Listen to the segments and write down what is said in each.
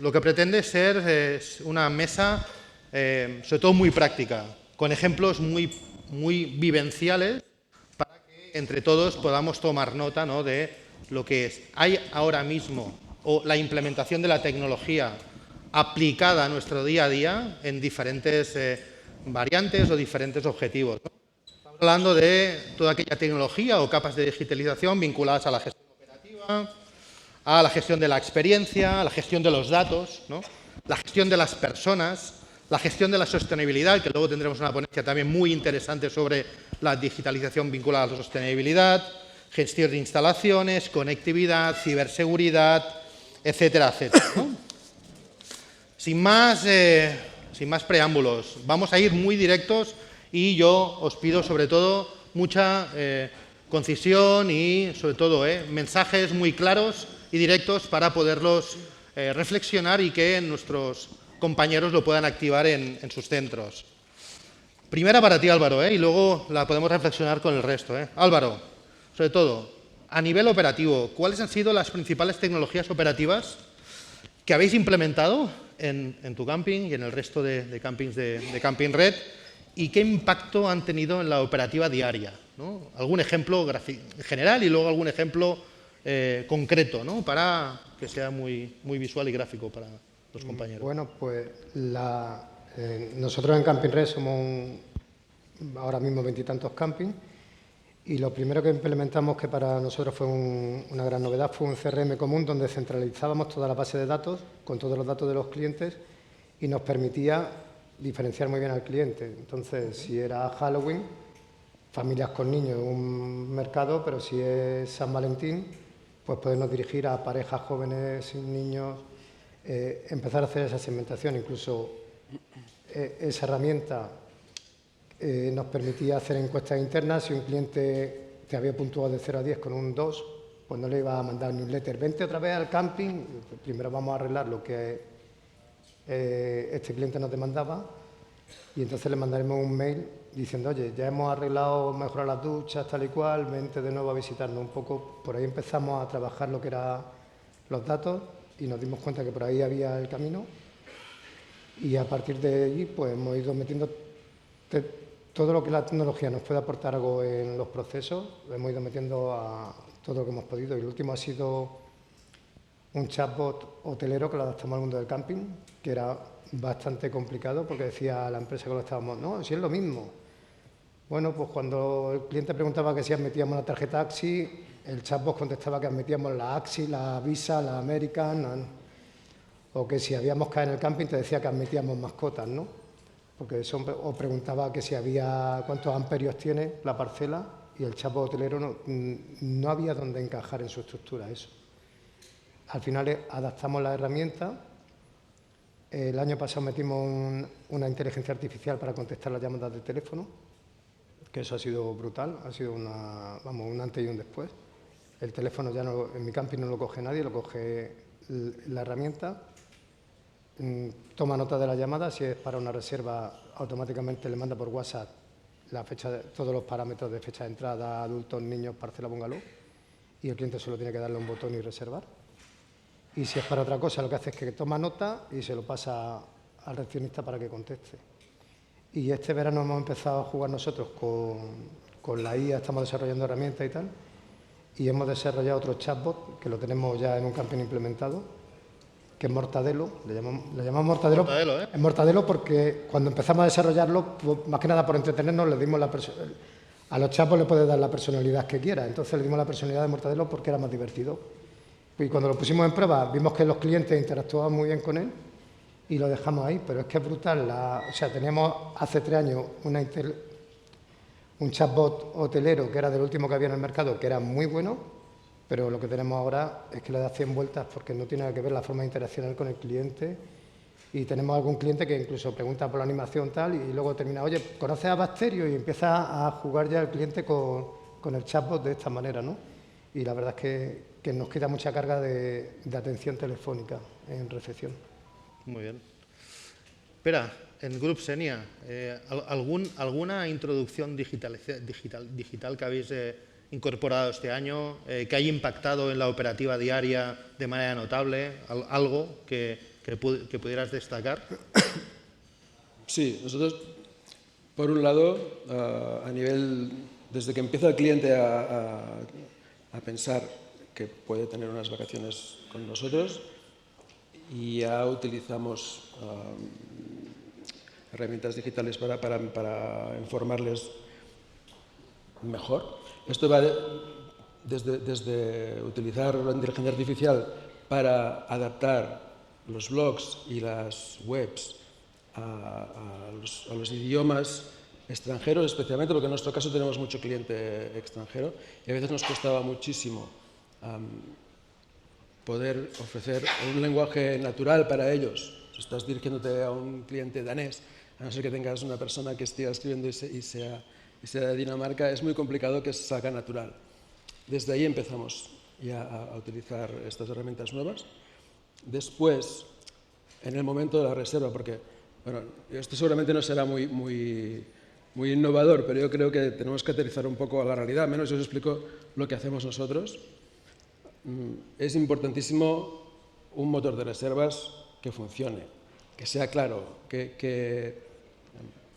Lo que pretende ser es una mesa, sobre todo muy práctica, con ejemplos muy vivenciales, para que entre todos podamos tomar nota, ¿no?, de lo que hay ahora mismo, o la implementación de la tecnología aplicada a nuestro día a día en diferentes variantes o diferentes objetivos, ¿no? Estamos hablando de toda aquella tecnología o capas de digitalización vinculadas a la gestión operativa, a la gestión de la experiencia, a la gestión de los datos, ¿no?, la gestión de las personas, la gestión de la sostenibilidad, que luego tendremos una ponencia también muy interesante sobre la digitalización vinculada a la sostenibilidad, gestión de instalaciones, conectividad, ciberseguridad, etcétera, etcétera, ¿no? Sin más preámbulos, vamos a ir muy directos y yo os pido sobre todo mucha concisión y sobre todo mensajes muy claros y directos para poderlos reflexionar y que nuestros compañeros lo puedan activar en sus centros. Primera para ti, Álvaro, y luego la podemos reflexionar con el resto. Álvaro, sobre todo, a nivel operativo, ¿cuáles han sido las principales tecnologías operativas que habéis implementado en tu camping y en el resto de campings de Camping Red, y qué impacto han tenido en la operativa diaria, ¿no? Algún ejemplo general y luego algún ejemplo concreto, ¿no?, para que sea muy visual y gráfico para los compañeros. Bueno, pues nosotros en Camping Red somos ahora mismo 20 y tantos campings, y lo primero que implementamos, que para nosotros fue una gran novedad, fue un CRM común donde centralizábamos toda la base de datos con todos los datos de los clientes y nos permitía diferenciar muy bien al cliente. Entonces, si era Halloween, familias con niños en un mercado, pero si es San Valentín, pues podernos dirigir a parejas jóvenes sin niños, empezar a hacer esa segmentación. Incluso esa herramienta nos permitía hacer encuestas internas. Si un cliente te había puntuado de 0 a 10 con un 2, pues no le iba a mandar newsletter, vente otra vez al camping, primero vamos a arreglar lo que este cliente nos demandaba, y entonces le mandaremos un mail diciendo, oye, ya hemos arreglado, mejorado las duchas, tal y cual, vente de nuevo a visitarnos. Un poco por ahí empezamos a trabajar lo que eran los datos y nos dimos cuenta que por ahí había el camino, y a partir de allí pues hemos ido metiendo todo lo que la tecnología nos puede aportar algo en los procesos, lo hemos ido metiendo a todo lo que hemos podido, y el último ha sido un chatbot hotelero que lo adaptamos al mundo del camping, que era bastante complicado porque decía la empresa que lo estábamos, no, si es lo mismo. Bueno, pues cuando el cliente preguntaba que si admitíamos la tarjeta AXI, el chatbot contestaba que admitíamos la AXI, la Visa, la American, o que si habíamos caído en el camping te decía que admitíamos mascotas, ¿no? Porque eso, o preguntaba que si había cuántos amperios tiene la parcela, y el chatbot hotelero no había dónde encajar en su estructura eso. Al final adaptamos la herramienta. El año pasado metimos una inteligencia artificial para contestar las llamadas de teléfono, que eso ha sido brutal, ha sido un antes y un después. El teléfono ya no, en mi camping no lo coge nadie, lo coge la herramienta. Toma nota de la llamada, si es para una reserva automáticamente le manda por WhatsApp la fecha, todos los parámetros de fecha de entrada, adultos, niños, parcela, bungalow, y el cliente solo tiene que darle un botón y reservar. Y si es para otra cosa, lo que hace es que toma nota y se lo pasa al recepcionista para que conteste. Y este verano hemos empezado a jugar nosotros con la IA, estamos desarrollando herramientas y tal, y hemos desarrollado otro chatbot que lo tenemos ya en un camping implementado, que es Mortadelo, le llamamos Mortadelo. Mortadelo, Es Mortadelo porque cuando empezamos a desarrollarlo, pues, más que nada por entretenernos, le dimos a los chatbots le puedes dar la personalidad que quiera, entonces le dimos la personalidad de Mortadelo porque era más divertido. Y cuando lo pusimos en prueba, vimos que los clientes interactuaban muy bien con él y lo dejamos ahí, pero es que es brutal. O sea, teníamos hace 3 años un chatbot hotelero que era del último que había en el mercado, que era muy bueno, pero lo que tenemos ahora es que le da 100 vueltas porque no tiene nada que ver la forma de interaccionar con el cliente, y tenemos algún cliente que incluso pregunta por la animación tal y luego termina, oye, ¿conoces a Bacterio? Y empieza a jugar ya el cliente con el chatbot de esta manera, ¿no? Y la verdad es que nos quita mucha carga de atención telefónica en recepción. Muy bien. Espera, en Grup Xenia, ¿alguna introducción digital que habéis incorporado este año, que haya impactado en la operativa diaria de manera notable? Algo que que pudieras destacar. Sí, nosotros, por un lado, desde que empieza el cliente a pensar que puede tener unas vacaciones con nosotros, y ya utilizamos herramientas digitales para informarles mejor. Esto va desde utilizar la inteligencia artificial para adaptar los blogs y las webs a los idiomas extranjeros, especialmente porque en nuestro caso tenemos mucho cliente extranjero y a veces nos costaba muchísimo poder ofrecer un lenguaje natural para ellos. Si estás dirigiéndote a un cliente danés, a no ser que tengas una persona que esté escribiendo y sea de Dinamarca, es muy complicado que salga natural. Desde ahí empezamos ya a utilizar estas herramientas nuevas. Después, en el momento de la reserva, porque bueno, esto seguramente no será muy innovador, pero yo creo que tenemos que aterrizar un poco a la realidad. Al menos yo os explico lo que hacemos nosotros. Es importantísimo un motor de reservas que funcione, que sea claro, que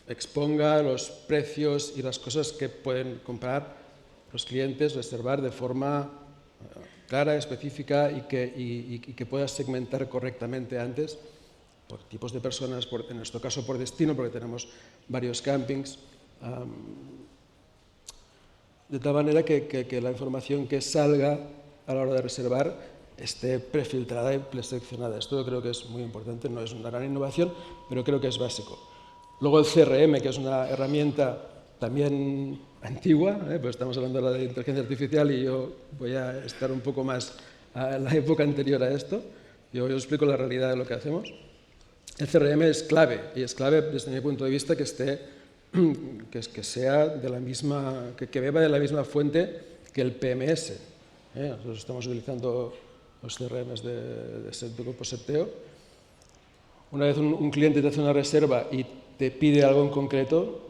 exponga los precios y las cosas que pueden comprar los clientes, reservar de forma clara, específica y que pueda segmentar correctamente antes por tipos de personas, en nuestro caso por destino, porque tenemos varios campings, de tal manera que la información que salga a la hora de reservar esté prefiltrada y preseleccionada. Esto yo creo que es muy importante, no es una gran innovación, pero creo que es básico. Luego el CRM, que es una herramienta también antigua, pues estamos hablando ahora de inteligencia artificial y yo voy a estar un poco más a la época anterior a esto. Yo os explico la realidad de lo que hacemos. El CRM es clave, y es clave desde mi punto de vista que sea de la misma, que beba de la misma fuente que el PMS. Nosotros estamos utilizando los CRMs de grupo Septeo. Una vez un cliente te hace una reserva y te pide algo en concreto,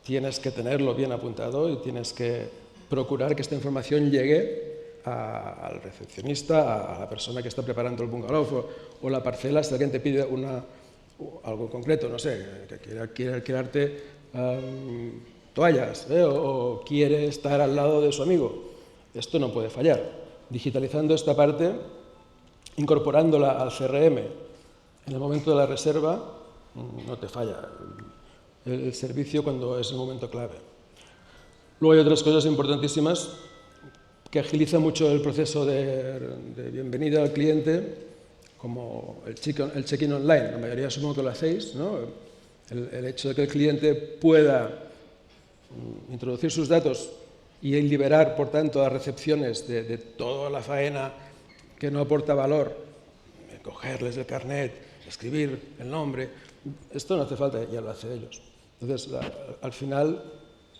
tienes que tenerlo bien apuntado y tienes que procurar que esta información llegue al recepcionista, a la persona que está preparando el bungalow o la parcela. Si alguien te pide algo concreto, no sé, que quiere alquilarte toallas o quiere estar al lado de su amigo, esto no puede fallar. Digitalizando esta parte, incorporándola al CRM en el momento de la reserva, no te falla el servicio cuando es el momento clave. Luego hay otras cosas importantísimas que agilizan mucho el proceso de bienvenida al cliente, como el check-in online. La mayoría supongo que lo hacéis, ¿no? El hecho de que el cliente pueda introducir sus datos y liberar, por tanto, las recepciones de toda la faena que no aporta valor, cogerles el carnet, escribir el nombre, esto no hace falta, ya lo hace ellos. Entonces, al final,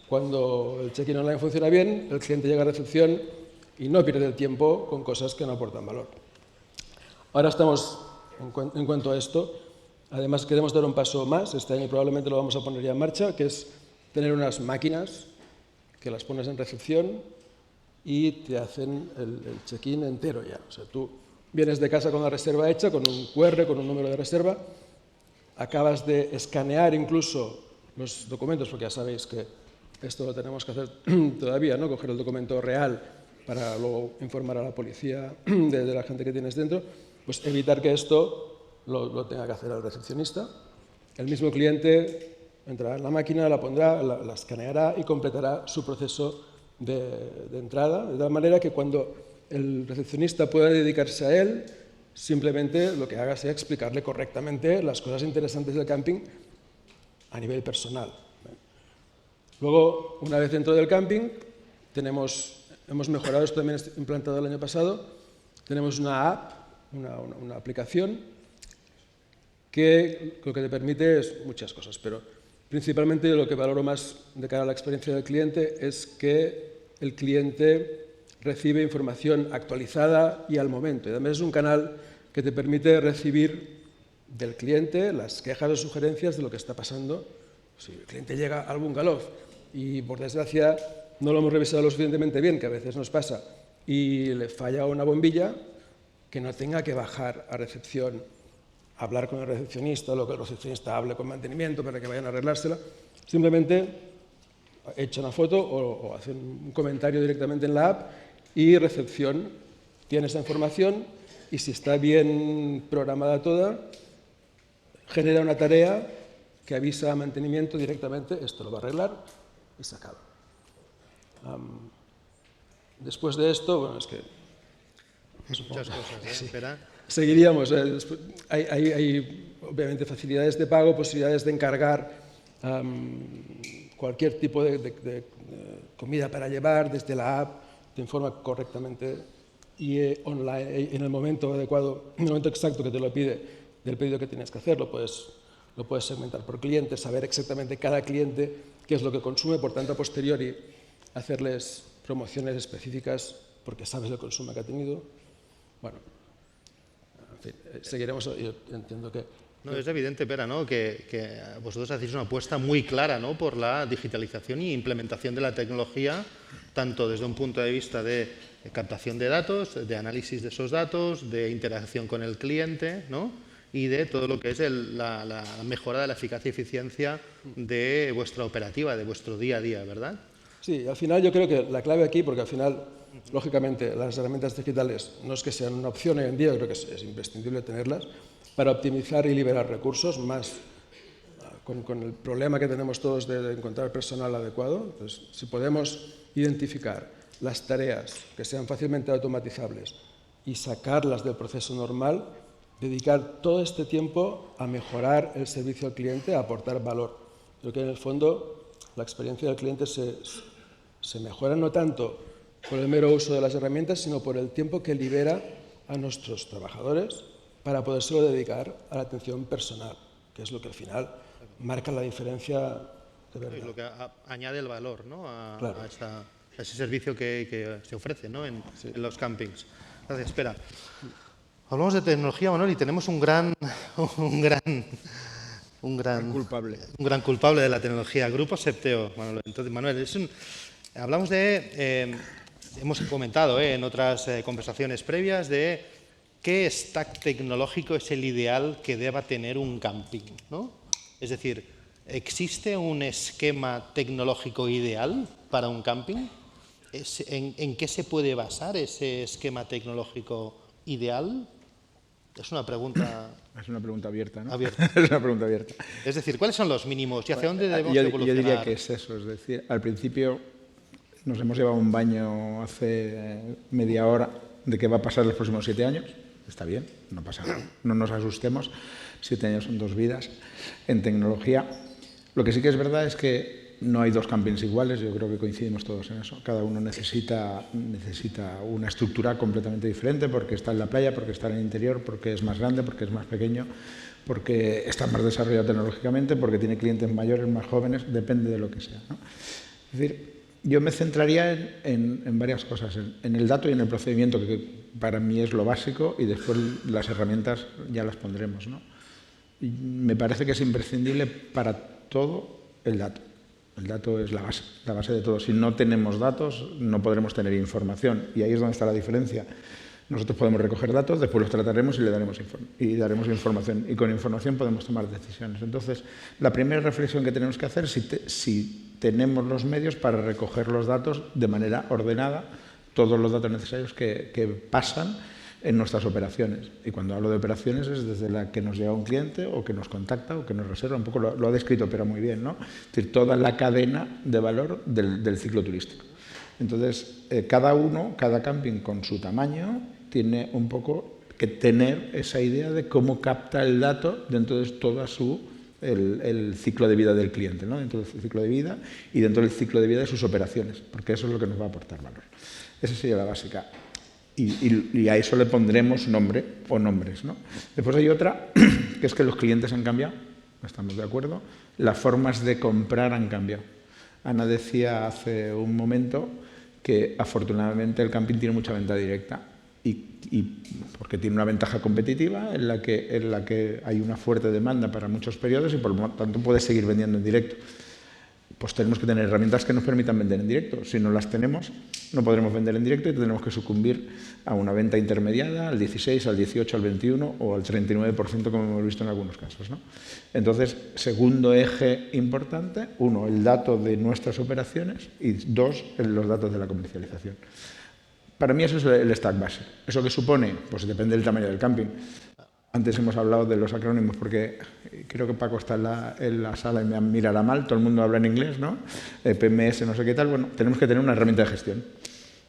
cuando el check-in online funciona bien, el cliente llega a recepción y no pierde el tiempo con cosas que no aportan valor. Ahora estamos, en cuanto a esto, además queremos dar un paso más, este año probablemente lo vamos a poner ya en marcha, que es tener unas máquinas que las pones en recepción y te hacen el check-in entero ya. O sea, tú vienes de casa con la reserva hecha, con un QR, con un número de reserva, acabas de escanear incluso los documentos, porque ya sabéis que esto lo tenemos que hacer todavía, ¿no? Coger el documento real para luego informar a la policía de la gente que tienes dentro, pues evitar que esto lo tenga que hacer el recepcionista. El mismo cliente entrará en la máquina, la pondrá, la escaneará y completará su proceso de entrada, de tal manera que cuando el recepcionista pueda dedicarse a él, simplemente lo que haga sea explicarle correctamente las cosas interesantes del camping a nivel personal. Luego, una vez dentro del camping, hemos mejorado, esto también implantado el año pasado, tenemos una app, una aplicación que lo que te permite es muchas cosas, pero principalmente lo que valoro más de cara a la experiencia del cliente es que el cliente recibe información actualizada y al momento. Y además es un canal que te permite recibir del cliente las quejas o sugerencias de lo que está pasando. Si el cliente llega al bungalow y por desgracia no lo hemos revisado lo suficientemente bien, que a veces nos pasa, y le falla una bombilla, que no tenga que bajar a recepción hablar con el recepcionista, o lo que el recepcionista hable con mantenimiento para que vayan a arreglársela. Simplemente echa una foto o hace un comentario directamente en la app y recepción tiene esa información y si está bien programada toda, genera una tarea que avisa a mantenimiento directamente, esto lo va a arreglar y se acaba. Después de esto, bueno, es que... Muchas cosas, ¿eh? Sí. Espera. Seguiríamos. Hay obviamente facilidades de pago, posibilidades de encargar cualquier tipo de comida para llevar desde la app, te informa correctamente y online, en el momento adecuado, en el momento exacto que te lo pide, del pedido que tienes que hacer, lo puedes segmentar por cliente, saber exactamente cada cliente qué es lo que consume, por tanto, a posteriori, hacerles promociones específicas porque sabes el consumo que ha tenido. Bueno, en fin, seguiremos. Yo entiendo que... No, es evidente, Pera, ¿no? que vosotros hacéis una apuesta muy clara, ¿no? por la digitalización y implementación de la tecnología, tanto desde un punto de vista de captación de datos, de análisis de esos datos, de interacción con el cliente, ¿no? y de todo lo que es la mejora de la eficacia y eficiencia de vuestra operativa, de vuestro día a día, ¿verdad? Sí, al final yo creo que la clave aquí, porque al final, lógicamente, las herramientas digitales no es que sean una opción hoy en día, yo creo que es imprescindible tenerlas, para optimizar y liberar recursos, más con el problema que tenemos todos de encontrar personal adecuado. Entonces, si podemos identificar las tareas que sean fácilmente automatizables y sacarlas del proceso normal, dedicar todo este tiempo a mejorar el servicio al cliente, a aportar valor. Creo que en el fondo la experiencia del cliente se mejora no tanto por el mero uso de las herramientas, sino por el tiempo que libera a nuestros trabajadores para podérselo dedicar a la atención personal, que es lo que al final marca la diferencia de verdad. Es lo que añade el valor, ¿no? Claro. a ese servicio que se ofrece, ¿no? en los campings. Gracias, espera. Hablamos de tecnología, Manuel, y tenemos un gran culpable de la tecnología, Grupo Septeo, Manuel. Entonces, Manuel, hablamos de, hemos comentado en otras conversaciones previas de qué stack tecnológico es el ideal que deba tener un camping, ¿no? Es decir, ¿existe un esquema tecnológico ideal para un camping? ¿En qué se puede basar ese esquema tecnológico ideal? Es una pregunta... Es una pregunta abierta, ¿no? Abierta. Es una pregunta abierta. Es decir, ¿cuáles son los mínimos y hacia dónde debemos evolucionar? Yo diría que es eso, es decir, al principio nos hemos llevado un baño hace media hora de qué va a pasar los próximos 7 años. Está bien, no pasa nada, no nos asustemos, 7 años son 2 vidas en tecnología. Lo que sí que es verdad es que no hay 2 campings iguales, yo creo que coincidimos todos en eso. Cada uno necesita una estructura completamente diferente porque está en la playa, porque está en el interior, porque es más grande, porque es más pequeño, porque está más desarrollado tecnológicamente, porque tiene clientes mayores, más jóvenes, depende de lo que sea, ¿no? Es decir, yo me centraría en varias cosas, en el dato y en el procedimiento, que para mí es lo básico, y después las herramientas ya las pondremos, ¿no? Y me parece que es imprescindible para todo el dato. El dato es la base de todo. Si no tenemos datos, no podremos tener información, y ahí es donde está la diferencia. Nosotros podemos recoger datos, después los trataremos y daremos información, y con información podemos tomar decisiones. Entonces, la primera reflexión que tenemos que hacer es si tenemos los medios para recoger los datos de manera ordenada, todos los datos necesarios que pasan en nuestras operaciones. Y cuando hablo de operaciones es desde la que nos llega un cliente o que nos contacta o que nos reserva. Un poco lo ha descrito, pero muy bien, ¿no? Es decir, toda la cadena de valor del ciclo turístico. Entonces, cada camping con su tamaño tiene un poco que tener esa idea de cómo capta el dato dentro de todo el ciclo de vida del cliente, ¿no? Dentro del ciclo de vida y dentro del ciclo de vida de sus operaciones, porque eso es lo que nos va a aportar valor. Esa sería la básica. Y a eso le pondremos nombre o nombres, ¿no? Después hay otra, que es que los clientes han cambiado, estamos de acuerdo, las formas de comprar han cambiado. Ana decía hace un momento que afortunadamente el camping tiene mucha venta directa y porque tiene una ventaja competitiva en la que hay una fuerte demanda para muchos periodos y por lo tanto puede seguir vendiendo en directo. pues tenemos que tener herramientas que nos permitan vender en directo. Si no las tenemos, no podremos vender en directo y tendremos que sucumbir a una venta intermediada, al 16, al 18, al 21 o al 39%, como hemos visto en algunos casos, ¿no? Entonces, segundo eje importante, uno, el dato de nuestras operaciones y dos, los datos de la comercialización. Para mí eso es el stack base. ¿Eso qué supone? Pues depende del tamaño del camping. Antes hemos hablado de los acrónimos porque creo que Paco está en la sala y me mirará mal, todo el mundo habla en inglés, ¿no? PMS, no sé qué tal. Bueno, tenemos que tener una herramienta de gestión.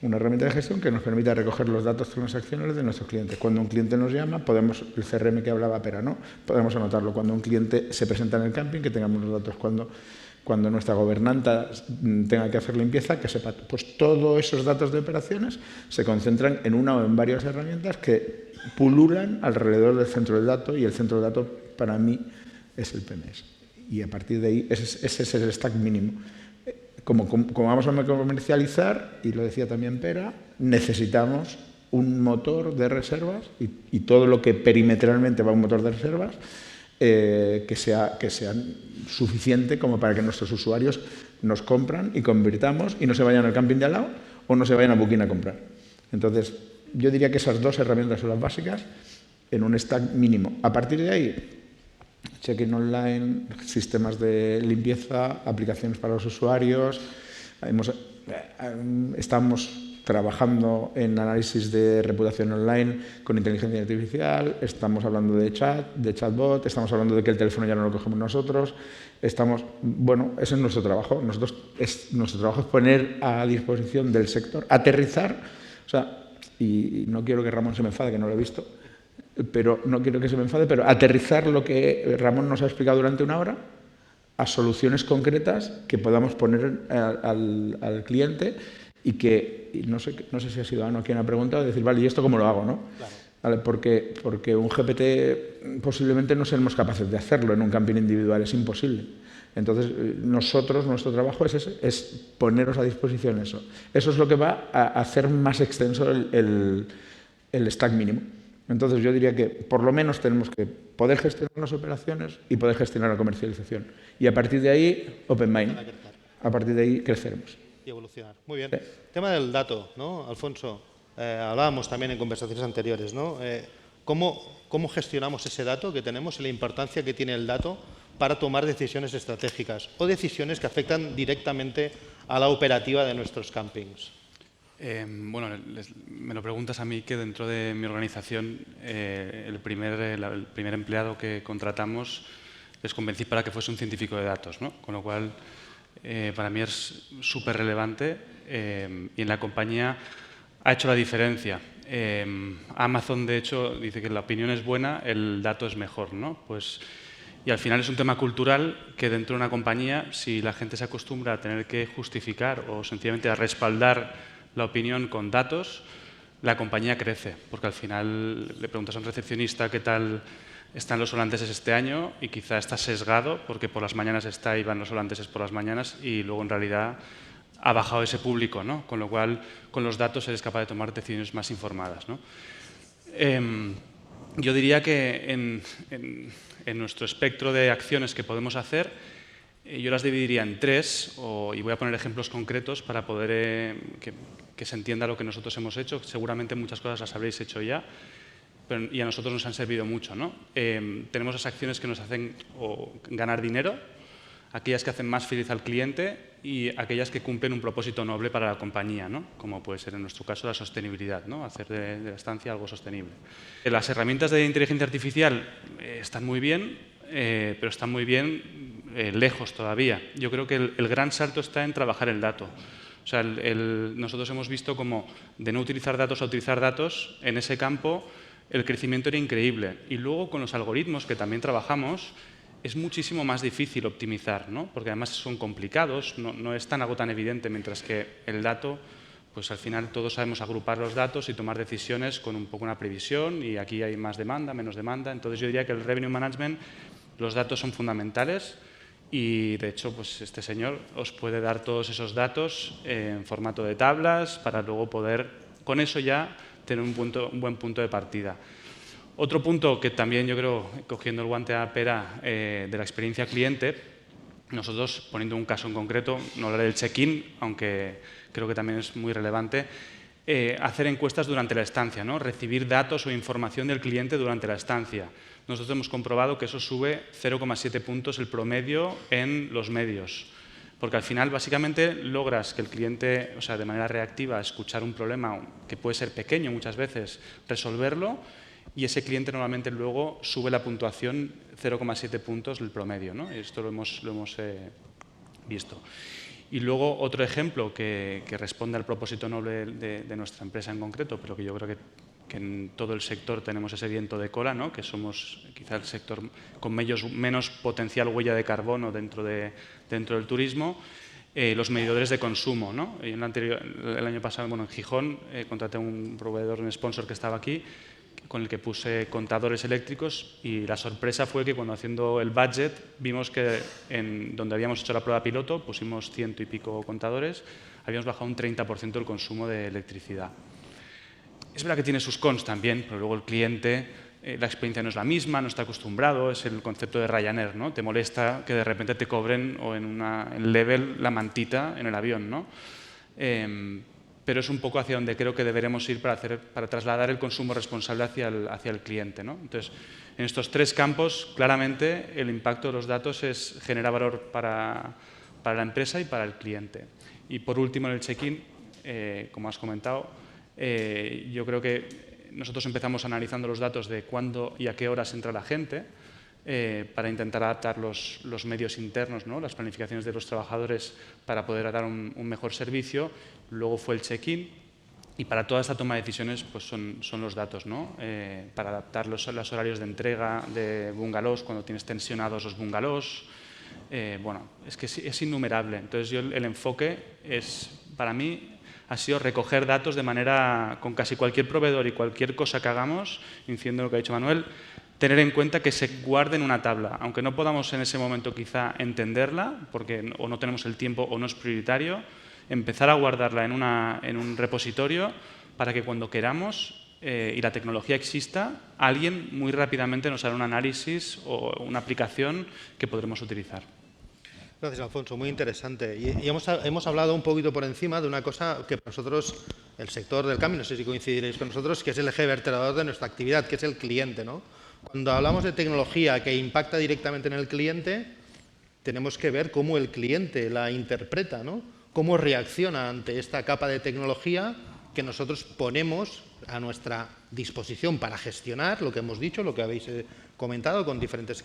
Una herramienta de gestión que nos permita recoger los datos transaccionales de nuestros clientes. Cuando un cliente nos llama, podemos, el CRM que hablaba Pera, ¿no? Podemos anotarlo. Cuando un cliente se presenta en el camping, que tengamos los datos. Cuando nuestra gobernanta tenga que hacer limpieza, que sepa. Pues todos esos datos de operaciones se concentran en una o en varias herramientas que pululan alrededor del centro del dato, y el centro del dato para mí es el PMS. Y a partir de ahí, ese es el stack mínimo. Como vamos a comercializar, y lo decía también Pera, necesitamos un motor de reservas y todo lo que perimetralmente va a un motor de reservas que sea suficiente como para que nuestros usuarios nos compran y convirtamos y no se vayan al camping de al lado o no se vayan a Booking a comprar. Entonces, yo diría que esas dos herramientas son las básicas en un stack mínimo. A partir de ahí, check-in online, sistemas de limpieza, aplicaciones para los usuarios. Estamos trabajando en análisis de reputación online con inteligencia artificial, estamos hablando de chatbot, estamos hablando de que el teléfono ya no lo cogemos nosotros. Bueno, ese es nuestro trabajo. Nuestro trabajo es poner a disposición del sector, aterrizar, o sea, y no quiero que Ramón se me enfade, que no lo he visto, pero no quiero que se me enfade, pero aterrizar lo que Ramón nos ha explicado durante una hora a soluciones concretas que podamos poner al cliente y que, no sé si ha sido Ana quien ha preguntado, decir, vale, ¿y esto cómo lo hago? ¿No? Claro. ¿Vale? Porque un GPT posiblemente no seremos capaces de hacerlo en un camping individual, es imposible. Entonces, nuestro trabajo es poneros a disposición eso. Eso es lo que va a hacer más extenso el stack mínimo. Entonces, yo diría que por lo menos tenemos que poder gestionar las operaciones y poder gestionar la comercialización. Y a partir de ahí, open mind. A partir de ahí, creceremos. Y evolucionar. Muy bien. Sí. Tema del dato, ¿no, Alfonso? Hablábamos también en conversaciones anteriores, ¿no? ¿Cómo gestionamos ese dato que tenemos y la importancia que tiene el dato para tomar decisiones estratégicas o decisiones que afectan directamente a la operativa de nuestros campings? Bueno, me lo preguntas a mí, que dentro de mi organización el primer empleado que contratamos les convencí para que fuese un científico de datos, ¿no? Con lo cual para mí es súper relevante y en la compañía ha hecho la diferencia. Amazon, de hecho, dice que la opinión es buena, el dato es mejor, ¿no? Pues, y al final es un tema cultural que dentro de una compañía, si la gente se acostumbra a tener que justificar o sencillamente a respaldar la opinión con datos, la compañía crece, porque al final le preguntas a un recepcionista qué tal están los holandeses este año y quizá está sesgado porque por las mañanas y van los holandeses por las mañanas y luego en realidad ha bajado ese público, ¿no? Con lo cual con los datos eres capaz de tomar decisiones más informadas, ¿no? Yo diría que en nuestro espectro de acciones que podemos hacer, yo las dividiría en tres, y voy a poner ejemplos concretos para poder que se entienda lo que nosotros hemos hecho. Seguramente muchas cosas las habréis hecho ya, y a nosotros nos han servido mucho, ¿no? Tenemos las acciones que nos hacen ganar dinero, aquellas que hacen más feliz al cliente y aquellas que cumplen un propósito noble para la compañía, ¿no? Como puede ser en nuestro caso la sostenibilidad, ¿no? Hacer de la estancia algo sostenible. Las herramientas de inteligencia artificial están muy bien, pero están muy bien lejos todavía. Yo creo que el gran salto está en trabajar el dato. O sea, nosotros hemos visto como de no utilizar datos a utilizar datos, en ese campo el crecimiento era increíble. Y luego con los algoritmos que también trabajamos es muchísimo más difícil optimizar, ¿no? Porque además son complicados, no es algo tan evidente, mientras que el dato, pues al final todos sabemos agrupar los datos y tomar decisiones con un poco una previsión, y aquí hay más demanda, menos demanda. Entonces yo diría que el revenue management, los datos son fundamentales. Y, de hecho, pues este señor os puede dar todos esos datos en formato de tablas para luego poder, con eso ya, tener un buen punto de partida. Otro punto que también yo creo, cogiendo el guante a Pera, de la experiencia cliente, Nosotros, poniendo un caso en concreto, no hablaré del check-in, aunque creo que también es muy relevante, hacer encuestas durante la estancia, ¿no? Recibir datos o información del cliente durante la estancia. Nosotros hemos comprobado que eso sube 0,7 puntos el promedio en los medios. Porque al final, básicamente, logras que el cliente, o sea, de manera reactiva, escuchar un problema que puede ser pequeño muchas veces, resolverlo, y ese cliente normalmente luego sube la puntuación 0,7 puntos el promedio, ¿no? Esto lo hemos visto. Y luego otro ejemplo que responde al propósito noble de nuestra empresa en concreto, pero que yo creo que en todo el sector tenemos ese viento de cola, ¿no? Que somos quizá el sector con menos potencial huella de carbono dentro del turismo, los medidores de consumo, ¿no? El año pasado, bueno, en Gijón, contraté a un proveedor, un sponsor que estaba aquí, con el que puse contadores eléctricos, y la sorpresa fue que cuando haciendo el budget vimos que donde habíamos hecho la prueba piloto, pusimos 100 y pico contadores, habíamos bajado un 30% el consumo de electricidad. Es verdad que tiene sus cons también, pero luego el cliente, la experiencia no es la misma, no está acostumbrado, es el concepto de Ryanair, ¿no? Te molesta que de repente te cobren o en level la mantita en el avión, ¿no? Pero es un poco hacia donde creo que deberemos ir para trasladar el consumo responsable hacia el cliente, ¿no? Entonces, en estos tres campos, claramente, el impacto de los datos genera valor para la empresa y para el cliente. Y por último, en el check-in, como has comentado, yo creo que nosotros empezamos analizando los datos de cuándo y a qué horas entra la gente, para intentar adaptar los medios internos, ¿no? Las planificaciones de los trabajadores para poder dar un mejor servicio. Luego fue el check-in, y para toda esta toma de decisiones pues son los datos, ¿no? Para adaptar los horarios de entrega de bungalows cuando tienes tensionados los bungalows. Bueno, es que es innumerable. Entonces el enfoque para mí ha sido recoger datos de manera, con casi cualquier proveedor y cualquier cosa que hagamos, incidiendo en lo que ha dicho Manuel, tener en cuenta que se guarde en una tabla, aunque no podamos en ese momento quizá entenderla, porque o no tenemos el tiempo o no es prioritario, empezar a guardarla en un repositorio para que cuando queramos y la tecnología exista, alguien muy rápidamente nos hará un análisis o una aplicación que podremos utilizar. Gracias, Alfonso. Muy interesante. Y hemos hablado un poquito por encima de una cosa que para nosotros, el sector del cambio, no sé si coincidiréis con nosotros, que es el eje vertebrador de nuestra actividad, que es el cliente, ¿no? Cuando hablamos de tecnología que impacta directamente en el cliente, tenemos que ver cómo el cliente la interpreta, ¿no? Cómo reacciona ante esta capa de tecnología que nosotros ponemos a nuestra disposición para gestionar lo que hemos dicho, lo que habéis comentado con diferentes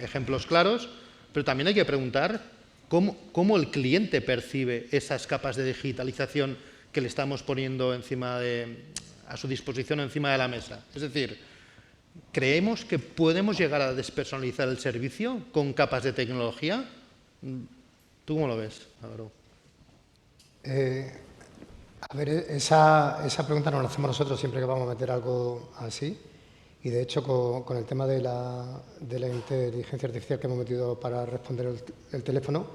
ejemplos claros, pero también hay que preguntar cómo el cliente percibe esas capas de digitalización que le estamos poniendo a su disposición encima de la mesa. Es decir, ¿creemos que podemos llegar a despersonalizar el servicio con capas de tecnología? ¿Tú cómo lo ves, Álvaro? A ver, esa pregunta nos la hacemos nosotros siempre que vamos a meter algo así. Y de hecho, con el tema de la inteligencia artificial que hemos metido para responder el teléfono,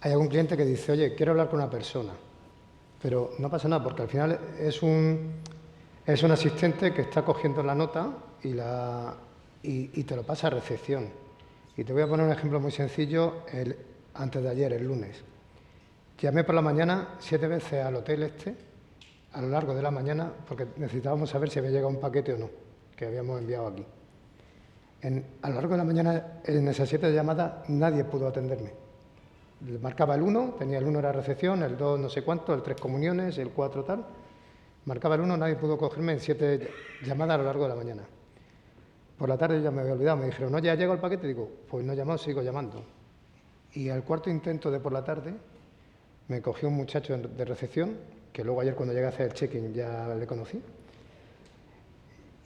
hay algún cliente que dice, oye, quiero hablar con una persona. Pero no pasa nada, porque al final es un asistente que está cogiendo la nota y te lo pasa a recepción. Y te voy a poner un ejemplo muy sencillo. Antes de ayer, el lunes, llamé por la mañana 7 veces al hotel a lo largo de la mañana, porque necesitábamos saber si había llegado un paquete o no, que habíamos enviado aquí. A lo largo de la mañana, en esas 7 llamadas, nadie pudo atenderme. Marcaba el 1, tenía el 1 era recepción, el 2 no sé cuánto, el 3 comuniones, el 4 tal. Marcaba el 1, nadie pudo cogerme en 7 llamadas a lo largo de la mañana. Por la tarde ya me había olvidado, me dijeron, no, ya ha llegado el paquete. Digo, pues no he llamado, sigo llamando. Y al cuarto intento de por la tarde, me cogió un muchacho de recepción, que luego ayer cuando llegué a hacer el check-in ya le conocí.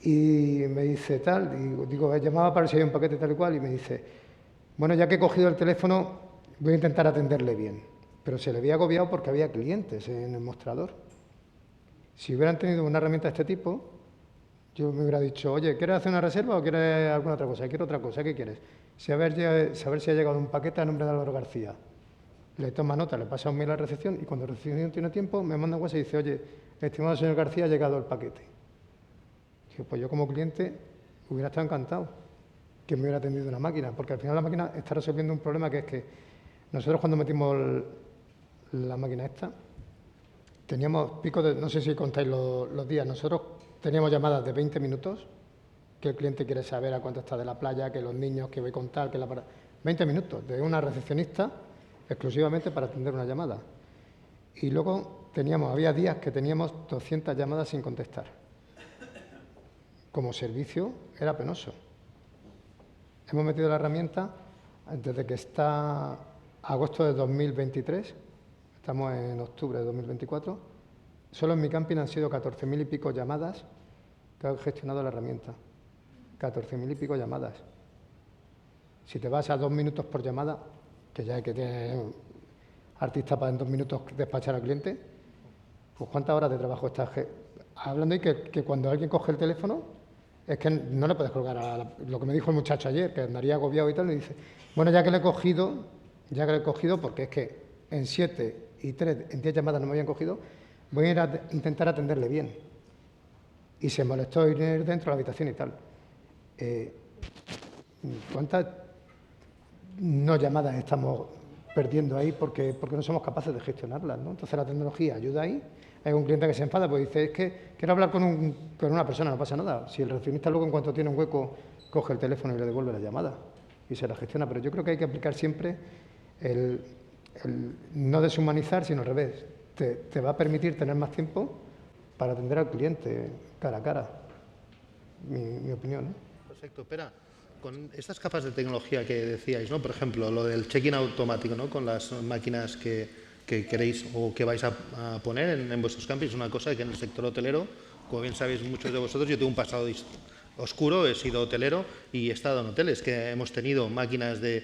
Y me dice tal, digo, llamaba para ver si había un paquete tal y cual, y me dice, bueno, ya que he cogido el teléfono, voy a intentar atenderle bien. Pero se le había agobiado porque había clientes en el mostrador. Si hubieran tenido una herramienta de este tipo, yo me hubiera dicho, oye, ¿quieres hacer una reserva o quieres alguna otra cosa? Quiero otra cosa, ¿qué quieres? Saber si ha llegado un paquete a nombre de Álvaro García. Le toma nota, le pasa un mail a la recepción y cuando la recepción tiene tiempo me manda un WhatsApp y dice, oye, estimado señor García, ha llegado el paquete. Digo, pues yo como cliente hubiera estado encantado que me hubiera atendido una máquina, porque al final la máquina está resolviendo un problema que es que Nosotros cuando metimos la máquina esta, teníamos picos de, no sé si contáis los días, nosotros teníamos llamadas de 20 minutos, que el cliente quiere saber a cuánto está de la playa, que los niños, que voy a contar, que 20 minutos de una recepcionista exclusivamente para atender una llamada. Y luego había días que teníamos 200 llamadas sin contestar. Como servicio era penoso. Hemos metido la herramienta desde que está agosto de 2023, estamos en octubre de 2024, solo en mi camping han sido 14.000 y pico llamadas que ha gestionado la herramienta. 14.000 y pico llamadas. Si te vas a 2 minutos por llamada, que ya hay que tener artista para en 2 minutos despachar al cliente, pues ¿cuántas horas de trabajo estás hablando? Y que cuando alguien coge el teléfono, es que no le puedes colgar lo que me dijo el muchacho ayer, que andaría agobiado y tal, me dice, bueno, ya que le he cogido, porque es que en 7 y 3, en 10 llamadas no me habían cogido, voy a ir a intentar atenderle bien. Y se molestó ir dentro de la habitación y tal. ¿Cuántas no llamadas estamos perdiendo ahí porque no somos capaces de gestionarlas, ¿no? Entonces la tecnología ayuda ahí. Hay un cliente que se enfada, pues dice, es que quiero hablar con una persona, no pasa nada. Si el recepcionista luego en cuanto tiene un hueco coge el teléfono y le devuelve la llamada y se la gestiona. Pero yo creo que hay que aplicar siempre el no deshumanizar, sino al revés. Te va a permitir tener más tiempo para atender al cliente cara a cara. Mi opinión, ¿eh? Perfecto, espera. Con estas capas de tecnología que decíais, ¿no? Por ejemplo, lo del check-in automático, ¿no? Con las máquinas que queréis o que vais a poner en vuestros campings, es una cosa que en el sector hotelero, como bien sabéis muchos de vosotros, yo tengo un pasado oscuro, he sido hotelero y he estado en hoteles que hemos tenido máquinas de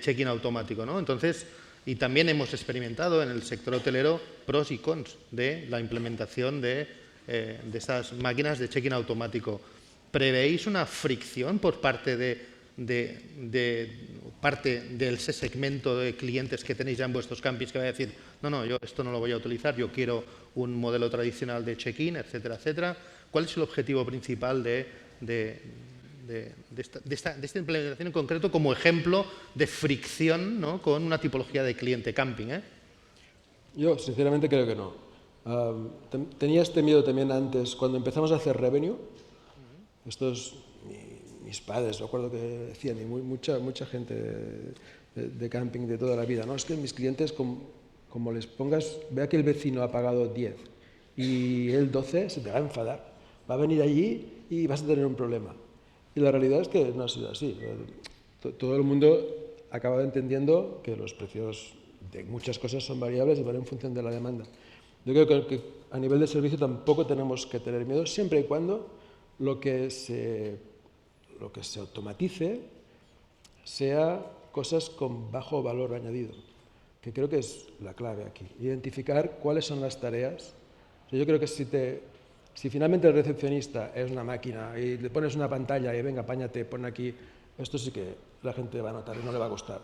check-in automático, ¿no? Entonces, y también hemos experimentado en el sector hotelero pros y cons de la implementación de estas máquinas de check-in automático. ¿Prevéis una fricción por parte de ese segmento de clientes que tenéis ya en vuestros campings que va a decir, no, yo esto no lo voy a utilizar, yo quiero un modelo tradicional de check-in, etcétera, etcétera? ¿Cuál es el objetivo principal de esta implementación en concreto como ejemplo de fricción, ¿no? Con una tipología de cliente camping, ¿eh? Yo, sinceramente, creo que no. Tenía este miedo también antes, cuando empezamos a hacer revenue. Mis padres, recuerdo que decían, y mucha gente de camping de toda la vida, no, es que mis clientes, como les pongas, vea que el vecino ha pagado 10 y él 12, se te va a enfadar. Va a venir allí y vas a tener un problema. Y la realidad es que no ha sido así. Todo el mundo acaba entendiendo que los precios de muchas cosas son variables y van en función de la demanda. Yo creo que a nivel de servicio tampoco tenemos que tener miedo, siempre y cuando lo que se automatice sea cosas con bajo valor añadido, que creo que es la clave aquí. Identificar cuáles son las tareas. Yo creo que si finalmente el recepcionista es una máquina y le pones una pantalla y venga, apáñate, pon aquí, esto sí que la gente va a notar y no le va a gustar.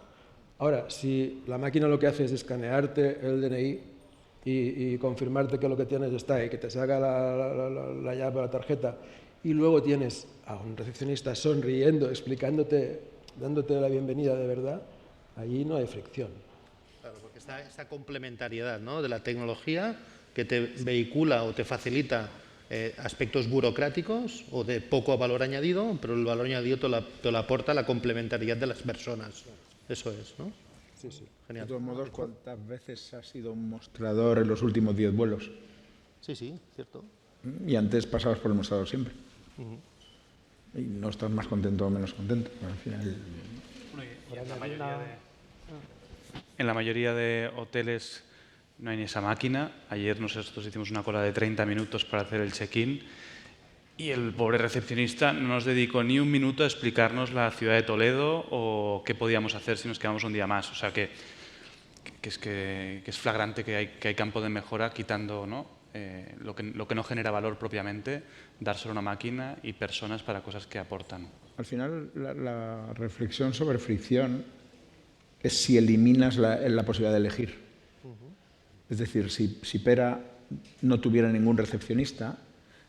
Ahora, si la máquina lo que hace es escanearte el DNI y confirmarte que lo que tienes está ahí, que te saca la llave o la tarjeta, y luego tienes a un recepcionista sonriendo, explicándote, dándote la bienvenida de verdad, allí no hay fricción. Claro, porque está esa complementariedad, ¿no? De la tecnología que te vehicula o te facilita aspectos burocráticos o de poco valor añadido, pero el valor añadido te lo aporta la complementariedad de las personas. Eso es, ¿no? Sí. Genial. De todos modos, ¿cuántas veces ha sido un mostrador en los últimos 10 vuelos? Sí, cierto. Y antes pasabas por el mostrador siempre. Y no estás más contento o menos contento. Al final. En la mayoría de hoteles no hay ni esa máquina. Ayer nosotros hicimos una cola de 30 minutos para hacer el check-in y el pobre recepcionista no nos dedicó ni un minuto a explicarnos la ciudad de Toledo o qué podíamos hacer si nos quedamos un día más. O sea que es flagrante que hay campo de mejora quitando, ¿no? Lo que no genera valor propiamente, dárselo a una máquina y personas para cosas que aportan. Al final, la reflexión sobre fricción es si eliminas la posibilidad de elegir. Es decir, si Pera no tuviera ningún recepcionista,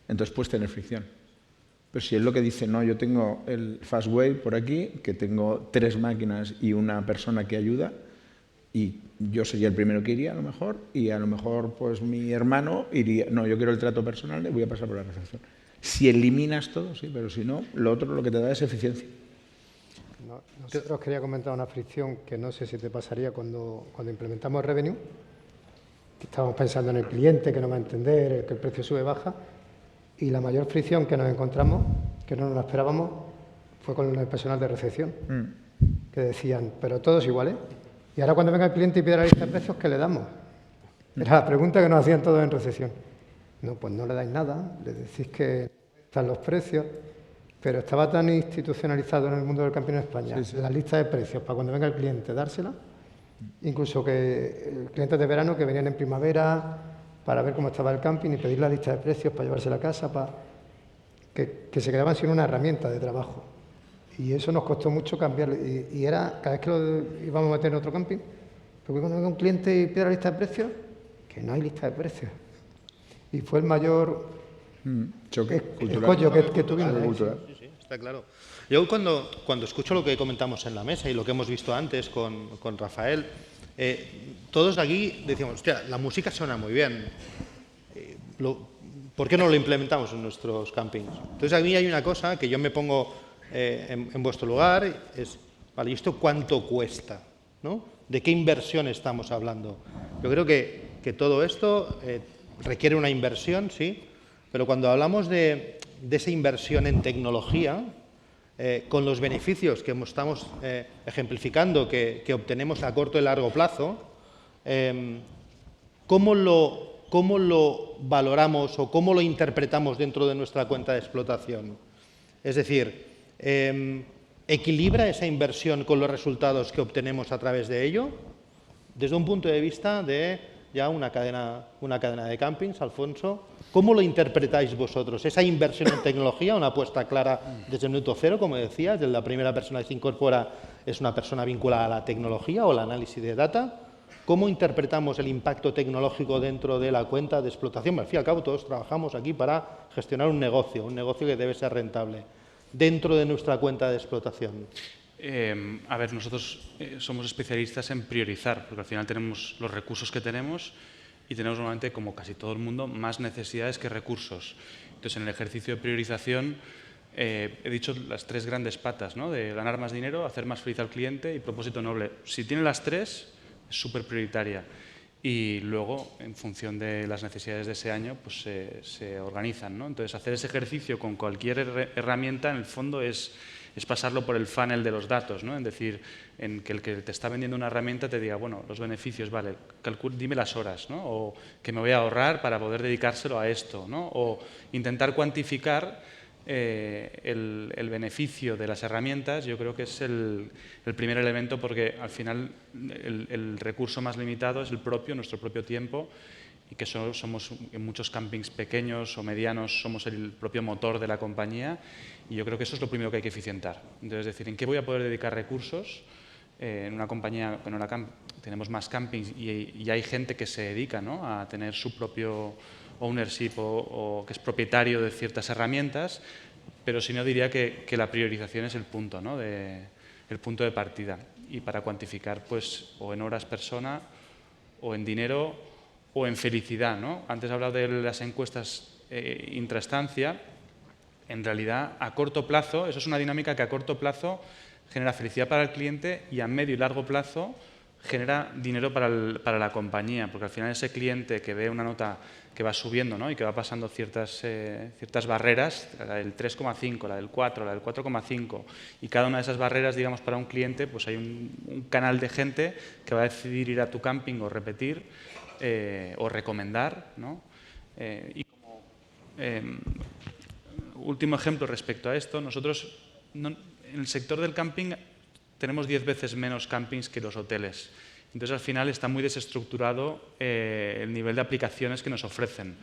entonces puedes tener fricción. Pero si es lo que dice, no, yo tengo el Fastway por aquí, que tengo 3 máquinas y una persona que ayuda, y yo sería el primero que iría a lo mejor, y a lo mejor pues mi hermano iría, no, yo quiero el trato personal, voy a pasar por la recepción. Si eliminas todo, sí, pero si no, lo otro lo que te da es eficiencia. Nosotros quería comentar una fricción que no sé si te pasaría cuando implementamos Revenue, que estábamos pensando en el cliente, que no va a entender, que el precio sube, baja, y la mayor fricción que nos encontramos, que no nos la esperábamos, fue con el personal de recepción, que decían, pero todos iguales. Y ahora cuando venga el cliente y pide la lista de precios, ¿qué le damos? Era la pregunta que nos hacían todos en recepción. No, pues no le dais nada, le decís que están los precios, pero estaba tan institucionalizado en el mundo del camping en España, la lista de precios, para cuando venga el cliente dársela, incluso que clientes de verano que venían en primavera para ver cómo estaba el camping y pedir la lista de precios para llevarse a la casa, que se quedaban sin una herramienta de trabajo. Y eso nos costó mucho cambiarlo. Y era, cada vez que lo íbamos a meter en otro camping, porque cuando venga un cliente y pide la lista de precios, que no hay lista de precios. Y fue el mayor choque escollo que tuvimos. Sí, está claro. Yo cuando escucho lo que comentamos en la mesa y lo que hemos visto antes con Rafael, todos aquí decíamos, hostia, la música suena muy bien. ¿Por qué no lo implementamos en nuestros campings? Entonces a mí hay una cosa que yo me pongo en vuestro lugar, es, vale, ¿y esto cuánto cuesta? ¿No? ¿De qué inversión estamos hablando? Yo creo que todo esto requiere una inversión, sí, pero cuando hablamos de esa inversión en tecnología, con los beneficios que estamos ejemplificando, que obtenemos a corto y largo plazo, ¿cómo lo valoramos o cómo lo interpretamos dentro de nuestra cuenta de explotación? Es decir, ¿equilibra esa inversión con los resultados que obtenemos a través de ello? Desde un punto de vista de ya una cadena de campings, Alfonso, ¿cómo lo interpretáis vosotros? ¿Esa inversión en tecnología, una apuesta clara desde el minuto cero, como decías, desde la primera persona que se incorpora es una persona vinculada a la tecnología o al análisis de data? ¿Cómo interpretamos el impacto tecnológico dentro de la cuenta de explotación? Al fin y al cabo, todos trabajamos aquí para gestionar un negocio que debe ser rentable, dentro de nuestra cuenta de explotación. A ver, nosotros somos especialistas en priorizar, porque al final tenemos los recursos que tenemos y tenemos normalmente, como casi todo el mundo, más necesidades que recursos. Entonces, en el ejercicio de priorización he dicho las tres grandes patas, ¿no? De ganar más dinero, hacer más feliz al cliente y propósito noble. Si tiene las tres, es súper prioritaria. Y luego, en función de las necesidades de ese año, pues se organizan, ¿no? Entonces, hacer ese ejercicio con cualquier herramienta, en el fondo, es pasarlo por el funnel de los datos, ¿no? Es decir, en que el que te está vendiendo una herramienta te diga, bueno, los beneficios, vale, dime las horas, ¿no? O que me voy a ahorrar para poder dedicárselo a esto, ¿no? O intentar cuantificar el beneficio de las herramientas. Yo creo que es el primer elemento, porque al final el recurso más limitado es nuestro propio tiempo, y que somos en muchos campings pequeños o medianos, somos el propio motor de la compañía, y yo creo que eso es lo primero que hay que eficientar. Entonces, es decir, ¿en qué voy a poder dedicar recursos? En una compañía, tenemos más campings y hay gente que se dedica, ¿no?, a tener su propio ownership o que es propietario de ciertas herramientas, pero si no, diría que la priorización es el punto, ¿no?, el punto de partida. Y para cuantificar, pues, o en horas persona, o en dinero, o en felicidad, ¿no? Antes he hablado de las encuestas intraestancia. En realidad, a corto plazo, eso es una dinámica que a corto plazo genera felicidad para el cliente y a medio y largo plazo genera dinero para la compañía, porque al final ese cliente que ve una nota que va subiendo, ¿no?, y que va pasando ciertas barreras, la del 3,5, la del 4, la del 4,5, y cada una de esas barreras, digamos, para un cliente, pues hay un canal de gente que va a decidir ir a tu camping o repetir o recomendar, ¿no? Y como último ejemplo respecto a esto, nosotros en el sector del camping tenemos 10 veces menos campings que los hoteles. Entonces, al final está muy desestructurado el nivel de aplicaciones que nos ofrecen.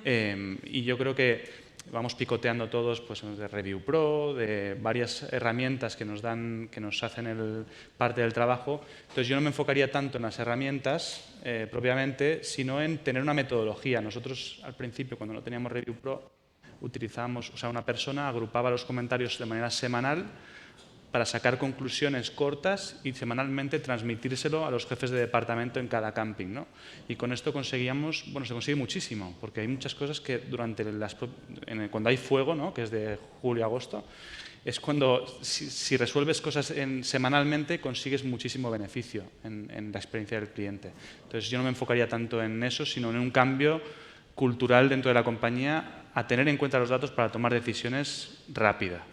Y yo creo que vamos picoteando todos, pues, de Review Pro, de varias herramientas que nos hacen parte del trabajo. Entonces, yo no me enfocaría tanto en las herramientas propiamente, sino en tener una metodología. Nosotros, al principio, cuando no teníamos Review Pro, utilizábamos, una persona agrupaba los comentarios de manera semanal para sacar conclusiones cortas y semanalmente transmitírselo a los jefes de departamento en cada camping, ¿no? Y con esto conseguíamos, bueno, se consigue muchísimo, porque hay muchas cosas que durante cuando hay fuego, ¿no? Que es de julio a agosto, es cuando, si resuelves cosas semanalmente, consigues muchísimo beneficio en la experiencia del cliente. Entonces, yo no me enfocaría tanto en eso, sino en un cambio cultural dentro de la compañía a tener en cuenta los datos para tomar decisiones rápida.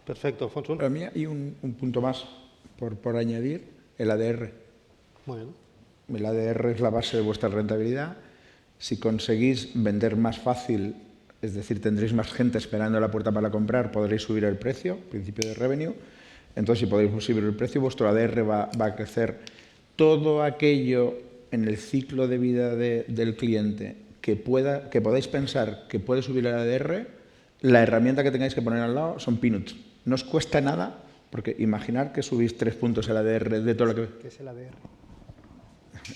Perfecto, Alfonso. Para mí hay un punto más por añadir, el ADR. Muy bien. El ADR es la base de vuestra rentabilidad. Si conseguís vender más fácil, es decir, tendréis más gente esperando a la puerta para comprar, podréis subir el precio, principio de revenue. Entonces, si podéis subir el precio, vuestro ADR va a crecer. Todo aquello en el ciclo de vida del cliente que podáis pensar que puede subir el ADR, la herramienta que tengáis que poner al lado son peanuts. No os cuesta nada, porque imaginar que subís 3 puntos el ADR de todo lo que... ¿Qué es el ADR?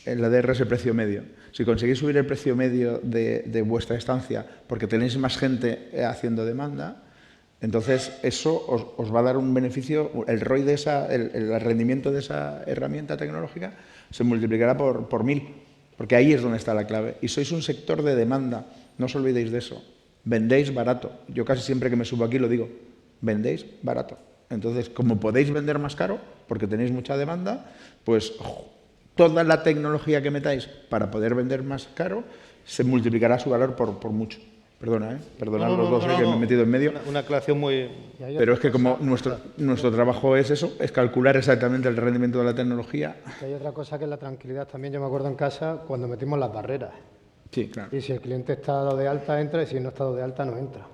El ADR es el precio medio. Si conseguís subir el precio medio de vuestra estancia porque tenéis más gente haciendo demanda, entonces eso os va a dar un beneficio, el ROI el rendimiento de esa herramienta tecnológica se multiplicará por 1000, porque ahí es donde está la clave. Y sois un sector de demanda, no os olvidéis de eso. Vendéis barato. Yo casi siempre que me subo aquí lo digo, vendéis barato. Entonces, como podéis vender más caro, porque tenéis mucha demanda, pues toda la tecnología que metáis para poder vender más caro se multiplicará su valor por mucho. Perdona, perdonad los dos que me he metido en medio. Una aclaración muy... Pero es que como nuestro trabajo es eso, es calcular exactamente el rendimiento de la tecnología. Y hay otra cosa que es la tranquilidad también. Yo me acuerdo en casa cuando metimos las barreras. Sí, claro. Y si el cliente está dado de alta, entra, y si no está dado de alta, no entra.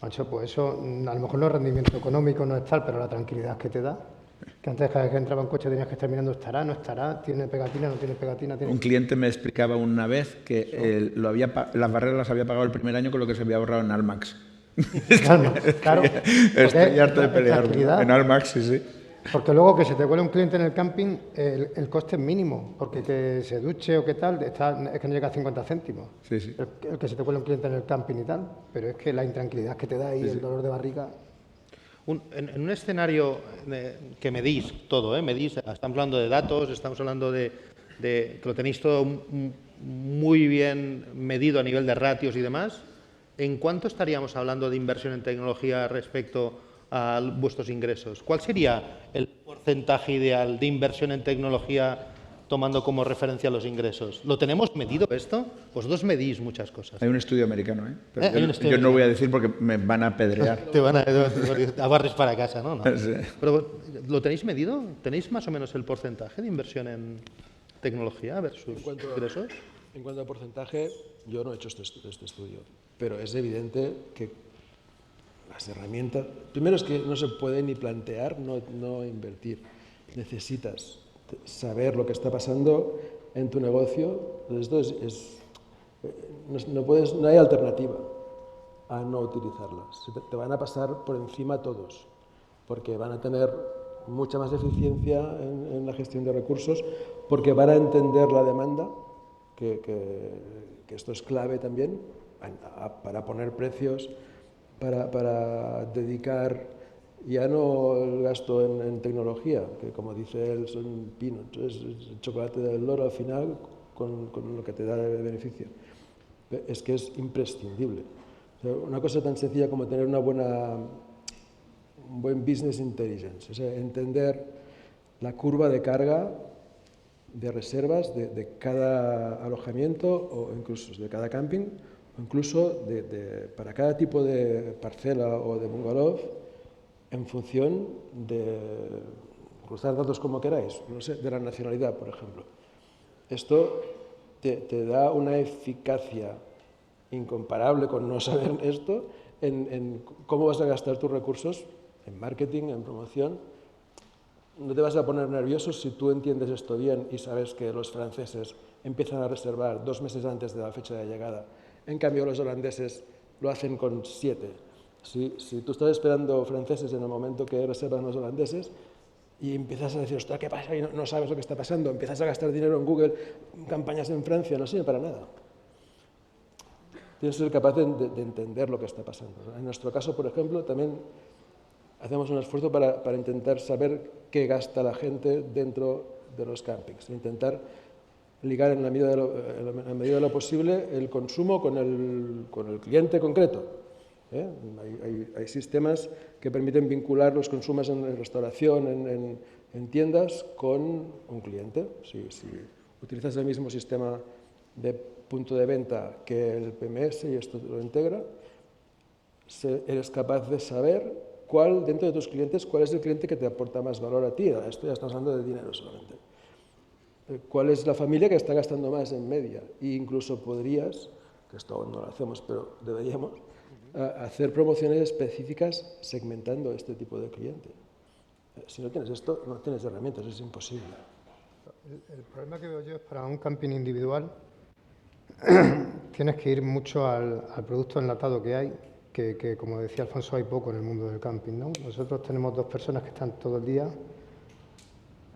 Macho, pues eso, a lo mejor no es rendimiento económico, no es tal, pero la tranquilidad que te da. Que antes cada vez que entraba en coche tenías que estar mirando, estará, no estará, tiene pegatina, no tiene pegatina. Un cliente me explicaba una vez que las barreras las había pagado el primer año con lo que se había ahorrado en Almax. Claro. Estoy harto de pelear. En Almax, sí. Porque luego que se te cuele un cliente en el camping, el coste es mínimo, porque que se duche o qué tal, es que no llega a 50 céntimos. Sí. El que se te cuele un cliente en el camping y tal, pero es que la intranquilidad que te da y el dolor de barriga... En un escenario que medís todo, medís, estamos hablando de datos, estamos hablando de que lo tenéis todo muy bien medido a nivel de ratios y demás, ¿en cuánto estaríamos hablando de inversión en tecnología respecto a vuestros ingresos? ¿Cuál sería el porcentaje ideal de inversión en tecnología tomando como referencia los ingresos? ¿Lo tenemos medido esto? Vosotros medís muchas cosas. Hay un estudio americano, Pero Hay un estudio yo no voy a decir porque me van a apedrear. Te van a barres para casa, ¿no? Sí. Pero, ¿lo tenéis medido? ¿Tenéis más o menos el porcentaje de inversión en tecnología versus ingresos? En cuanto a porcentaje, yo no he hecho este estudio, pero es evidente que las herramientas... Primero es que no se puede ni plantear no invertir. Necesitas saber lo que está pasando en tu negocio. Entonces, no hay alternativa a no utilizarlas. Te van a pasar por encima todos, porque van a tener mucha más eficiencia en la gestión de recursos, porque van a entender la demanda, que esto es clave también, para poner precios, para dedicar ya no el gasto en tecnología, que como dice él son peanuts, es el chocolate del loro al final con lo que te da de beneficio. Es que es imprescindible. O sea, una cosa tan sencilla como tener un buen business intelligence, o sea, entender la curva de carga de reservas de cada alojamiento o incluso de cada camping, o incluso para cada tipo de parcela o de bungalow, en función de cruzar datos como queráis, no sé, de la nacionalidad, por ejemplo. Esto te da una eficacia incomparable con no saber esto en cómo vas a gastar tus recursos en marketing, en promoción. No te vas a poner nervioso si tú entiendes esto bien y sabes que los franceses empiezan a reservar 2 meses antes de la fecha de llegada. En cambio, los holandeses lo hacen con 7. Si tú estás esperando franceses en el momento que reservan los holandeses y empiezas a decir, ostras, ¿qué pasa? Y no sabes lo que está pasando, empiezas a gastar dinero en Google, campañas en Francia, no sirve para nada. Tienes que ser capaz de entender lo que está pasando. En nuestro caso, por ejemplo, también hacemos un esfuerzo para intentar saber qué gasta la gente dentro de los campings, intentar ligar en la medida de lo posible el consumo con el cliente concreto. Hay sistemas que permiten vincular los consumos en restauración, en tiendas, con un cliente. Si utilizas el mismo sistema de punto de venta que el PMS y esto lo integra, eres capaz de saber dentro de tus clientes, cuál es el cliente que te aporta más valor a ti. Esto ya estamos hablando de dinero solamente. ¿Cuál es la familia que está gastando más en media? E incluso podrías, que esto aún no lo hacemos, pero deberíamos, hacer promociones específicas segmentando este tipo de cliente. Si no tienes esto, no tienes herramientas, es imposible. El problema que veo yo es para un camping individual, tienes que ir mucho al producto enlatado que hay, que como decía Alfonso, hay poco en el mundo del camping, ¿no? Nosotros tenemos 2 personas que están todo el día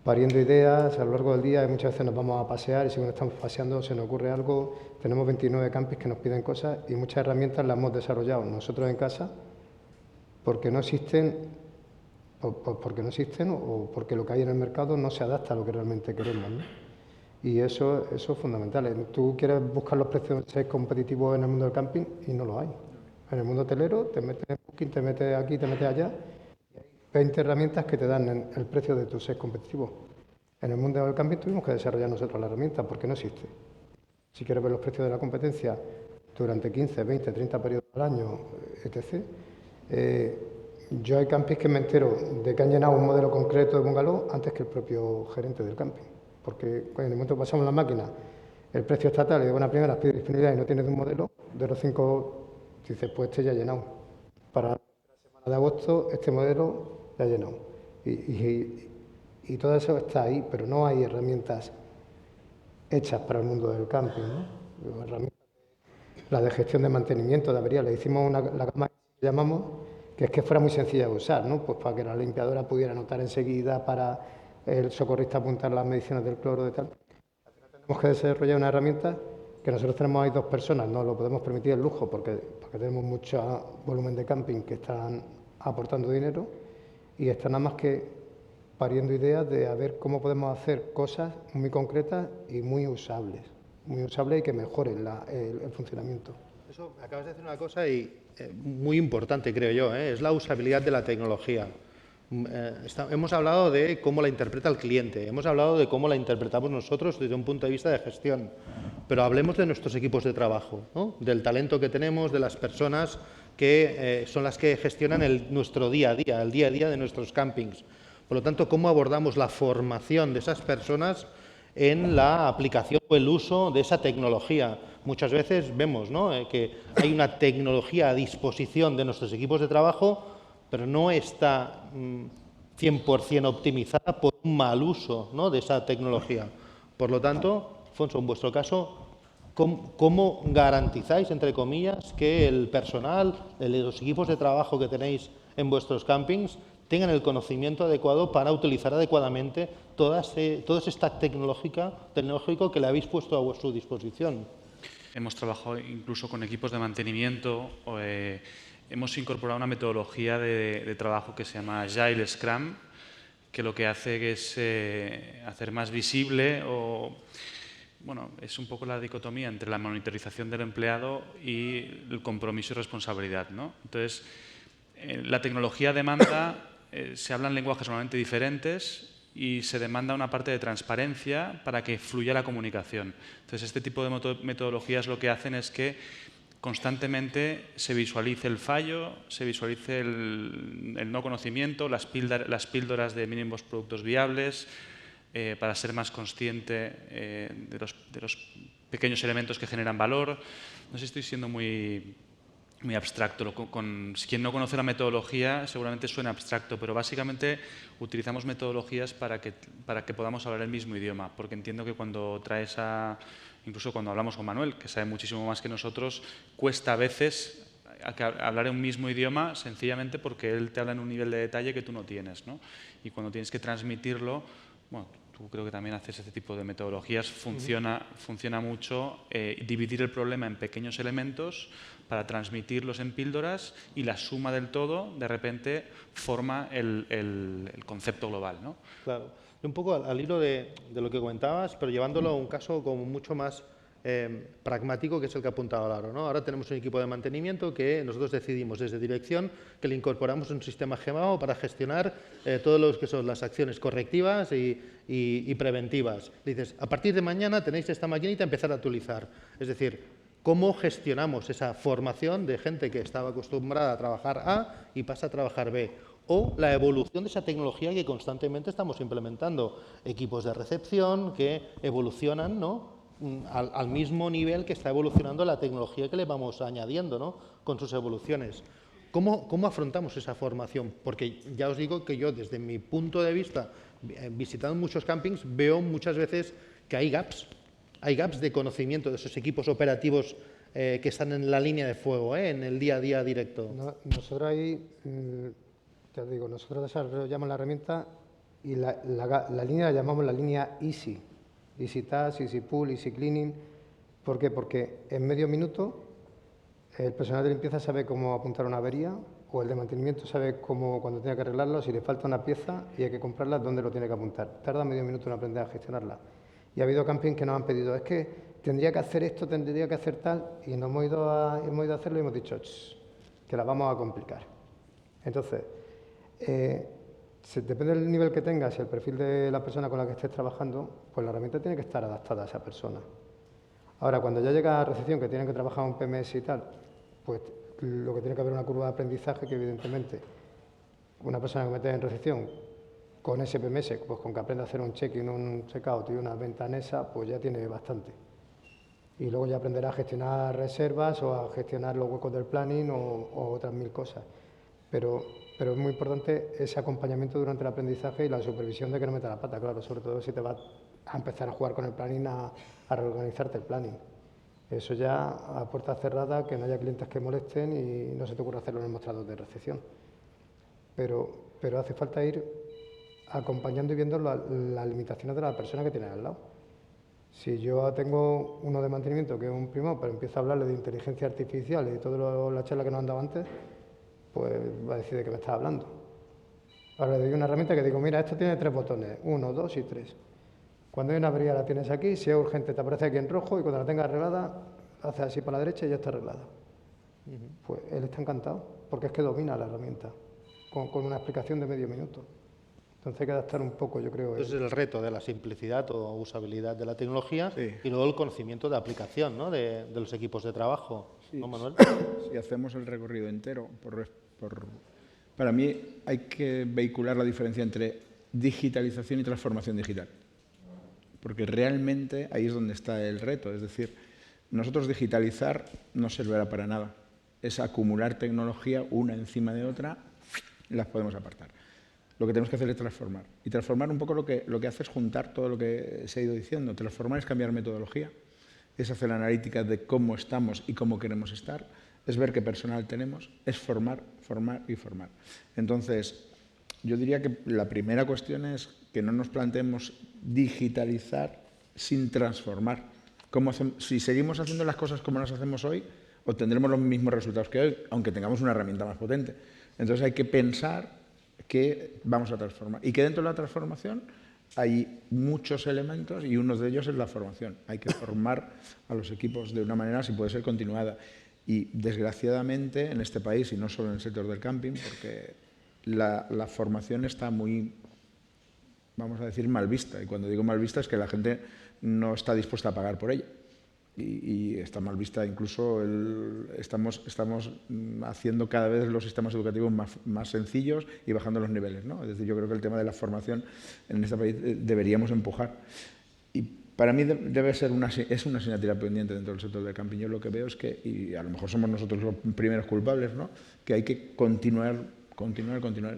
pariendo ideas a lo largo del día y muchas veces nos vamos a pasear y según estamos paseando se nos ocurre algo. Tenemos 29 campings que nos piden cosas y muchas herramientas las hemos desarrollado nosotros en casa porque no existen, o porque lo que hay en el mercado no se adapta a lo que realmente queremos, ¿no? Y eso es fundamental. Tú quieres buscar los precios ser competitivos en el mundo del camping y no lo hay. En el mundo hotelero te metes en Booking, te metes aquí, te metes allá. 20 herramientas que te dan el precio de tu set competitivo. En el mundo del camping tuvimos que desarrollar nosotros la herramienta porque no existe. Si quieres ver los precios de la competencia durante 15, 20, 30 periodos al año, etc. Yo hay campings que me entero de que han llenado un modelo concreto de bungalow antes que el propio gerente del camping. Porque en el momento que pasamos la máquina, el precio está tal y de buena primera pide disponibilidad y no tienes de un modelo, de los 5 dices, pues este ya ha llenado. Para la semana de agosto, este modelo ya ha llenado. Y todo eso está ahí, pero no hay herramientas hechas para el mundo del camping, ¿no? Herramientas, la de gestión de mantenimiento de averías. Le hicimos la gama que llamamos, que es que fuera muy sencilla de usar, ¿no? Pues para que la limpiadora pudiera anotar enseguida, para el socorrista apuntar las mediciones del cloro, de tal. Tenemos que desarrollar una herramienta que nosotros tenemos ahí 2 personas, no lo podemos permitir el lujo porque tenemos mucho volumen de camping que están aportando dinero y están nada más que pariendo ideas de a ver cómo podemos hacer cosas muy concretas y muy usables y que mejoren el funcionamiento. Eso, acabas de decir una cosa muy importante, creo yo, es la usabilidad de la tecnología. Hemos hablado de cómo la interpreta el cliente, hemos hablado de cómo la interpretamos nosotros desde un punto de vista de gestión, pero hablemos de nuestros equipos de trabajo, ¿no? Del talento que tenemos, de las personas que son las que gestionan nuestro día a día, el día a día de nuestros campings. Por lo tanto, cómo abordamos la formación de esas personas en la aplicación o el uso de esa tecnología. Muchas veces vemos, ¿no?, que hay una tecnología a disposición de nuestros equipos de trabajo, pero no está 100% optimizada por un mal uso, ¿no?, de esa tecnología. Por lo tanto, Alfonso, en vuestro caso, ¿cómo garantizáis, entre comillas, que el personal, los equipos de trabajo que tenéis en vuestros campings tengan el conocimiento adecuado para utilizar adecuadamente todo ese stack tecnológico que le habéis puesto a vuestra disposición? Hemos trabajado incluso con equipos de mantenimiento. Hemos incorporado una metodología de trabajo que se llama Agile Scrum, que lo que hace es hacer más visible bueno, es un poco la dicotomía entre la monitorización del empleado y el compromiso y responsabilidad, ¿no? Entonces, la tecnología demanda, se hablan lenguajes normalmente diferentes y se demanda una parte de transparencia para que fluya la comunicación. Entonces, este tipo de metodologías lo que hacen es que constantemente se visualice el fallo, se visualice el no conocimiento, las píldoras de mínimos productos viables, para ser más consciente de los pequeños elementos que generan valor. No sé si estoy siendo muy abstracto. Quien no conoce la metodología seguramente suena abstracto, pero básicamente utilizamos metodologías para que podamos hablar el mismo idioma, porque entiendo que cuando traes incluso cuando hablamos con Manuel, que sabe muchísimo más que nosotros, cuesta a veces hablar en un mismo idioma sencillamente porque él te habla en un nivel de detalle que tú no tienes, ¿no? Y cuando tienes que transmitirlo, bueno, tú creo que también haces este tipo de metodologías, funciona mucho dividir el problema en pequeños elementos para transmitirlos en píldoras y la suma del todo, de repente, forma el concepto global, ¿no? Claro. Un poco al hilo de lo que comentabas, pero llevándolo a un caso como mucho más pragmático, que es el que ha apuntado Laro, ¿no? Ahora tenemos un equipo de mantenimiento que nosotros decidimos desde dirección que le incorporamos un sistema GEMAO para gestionar todo lo que son las acciones correctivas y preventivas. Dices, a partir de mañana tenéis esta maquinita a empezar a actualizar. Es decir, ¿cómo gestionamos esa formación de gente que estaba acostumbrada a trabajar A y pasa a trabajar B? O la evolución de esa tecnología que constantemente estamos implementando. Equipos de recepción que evolucionan, ¿no?, al mismo nivel que está evolucionando la tecnología que le vamos añadiendo, ¿no?, con sus evoluciones. ¿Cómo afrontamos esa formación? Porque ya os digo que yo, desde mi punto de vista, visitando muchos campings, veo muchas veces que hay gaps de conocimiento de esos equipos operativos que están en la línea de fuego, en el día a día directo. Nosotros ahí, te digo, nosotros desarrollamos la herramienta y la línea la llamamos la línea Easy. Easy Task, Easy Pull, Easy Cleaning. ¿Por qué? Porque en medio minuto el personal de limpieza sabe cómo apuntar una avería, o el de mantenimiento sabe cómo, cuando tiene que arreglarlo, si le falta una pieza y hay que comprarla, dónde lo tiene que apuntar. Tarda medio minuto en aprender a gestionarla. Y ha habido campings que nos han pedido, es que tendría que hacer esto, tendría que hacer tal, y nos hemos ido a hacerlo y hemos dicho, que la vamos a complicar. Entonces, depende del nivel que tengas y el perfil de la persona con la que estés trabajando, pues la herramienta tiene que estar adaptada a esa persona. Ahora, cuando ya llega a recepción, que tienen que trabajar un PMS y tal, pues lo que tiene que haber una curva de aprendizaje que, evidentemente, una persona que mete en recepción con ese PMS, pues con que aprenda a hacer un check-in, un check-out y una venta anesa, pues ya tiene bastante. Y luego ya aprenderá a gestionar reservas o a gestionar los huecos del planning o otras 1000 cosas. Pero es muy importante ese acompañamiento durante el aprendizaje y la supervisión de que no meta la pata, claro, sobre todo si te vas a empezar a jugar con el planning, a reorganizarte el planning. Eso ya a puerta cerrada, que no haya clientes que molesten y no se te ocurra hacerlo en el mostrador de recepción. Pero hace falta ir acompañando y viendo las limitaciones de la persona que tienes al lado. Si yo tengo uno de mantenimiento que es un primo, pero empiezo a hablarle de inteligencia artificial y de toda la charla que nos han dado antes, pues va a decir de qué me estás hablando. Ahora le doy una herramienta que digo, mira, esto tiene 3 botones, 1, 2 y 3. Cuando hay una avería la tienes aquí, si es urgente te aparece aquí en rojo y cuando la tengas arreglada, haces así para la derecha y ya está arreglada. Pues él está encantado, porque es que domina la herramienta, con una explicación de medio minuto. Entonces hay que adaptar un poco, yo creo. Ese es el reto de la simplicidad o usabilidad de la tecnología, sí, y luego el conocimiento de aplicación, ¿no?, de los equipos de trabajo. Sí, ¿No, Manuel? Si hacemos el recorrido entero, para mí hay que vehicular la diferencia entre digitalización y transformación digital. Porque realmente ahí es donde está el reto. Es decir, nosotros digitalizar no servirá para nada. Es acumular tecnología una encima de otra, las podemos apartar. Lo que tenemos que hacer es transformar. Y transformar un poco lo que hace es juntar todo lo que se ha ido diciendo. Transformar es cambiar metodología, es hacer la analítica de cómo estamos y cómo queremos estar, es ver qué personal tenemos, es formar, formar y formar. Entonces, yo diría que la primera cuestión es que no nos planteemos digitalizar sin transformar. Si seguimos haciendo las cosas como las hacemos hoy, obtendremos los mismos resultados que hoy, aunque tengamos una herramienta más potente. Entonces hay que pensar que vamos a transformar y que dentro de la transformación hay muchos elementos y uno de ellos es la formación. Hay que formar a los equipos de una manera, si puede ser, continuada. Y desgraciadamente en este país, y no solo en el sector del camping, porque la formación está muy, vamos a decir, mal vista. Y cuando digo mal vista es que la gente no está dispuesta a pagar por ella. Y está mal vista, incluso estamos haciendo cada vez los sistemas educativos más sencillos y bajando los niveles, ¿no? Es decir, yo creo que el tema de la formación en este país deberíamos empujar. Y para mí es una asignatura pendiente dentro del sector del camping. Yo lo que veo es que, y a lo mejor somos nosotros los primeros culpables, ¿no?, que hay que continuar.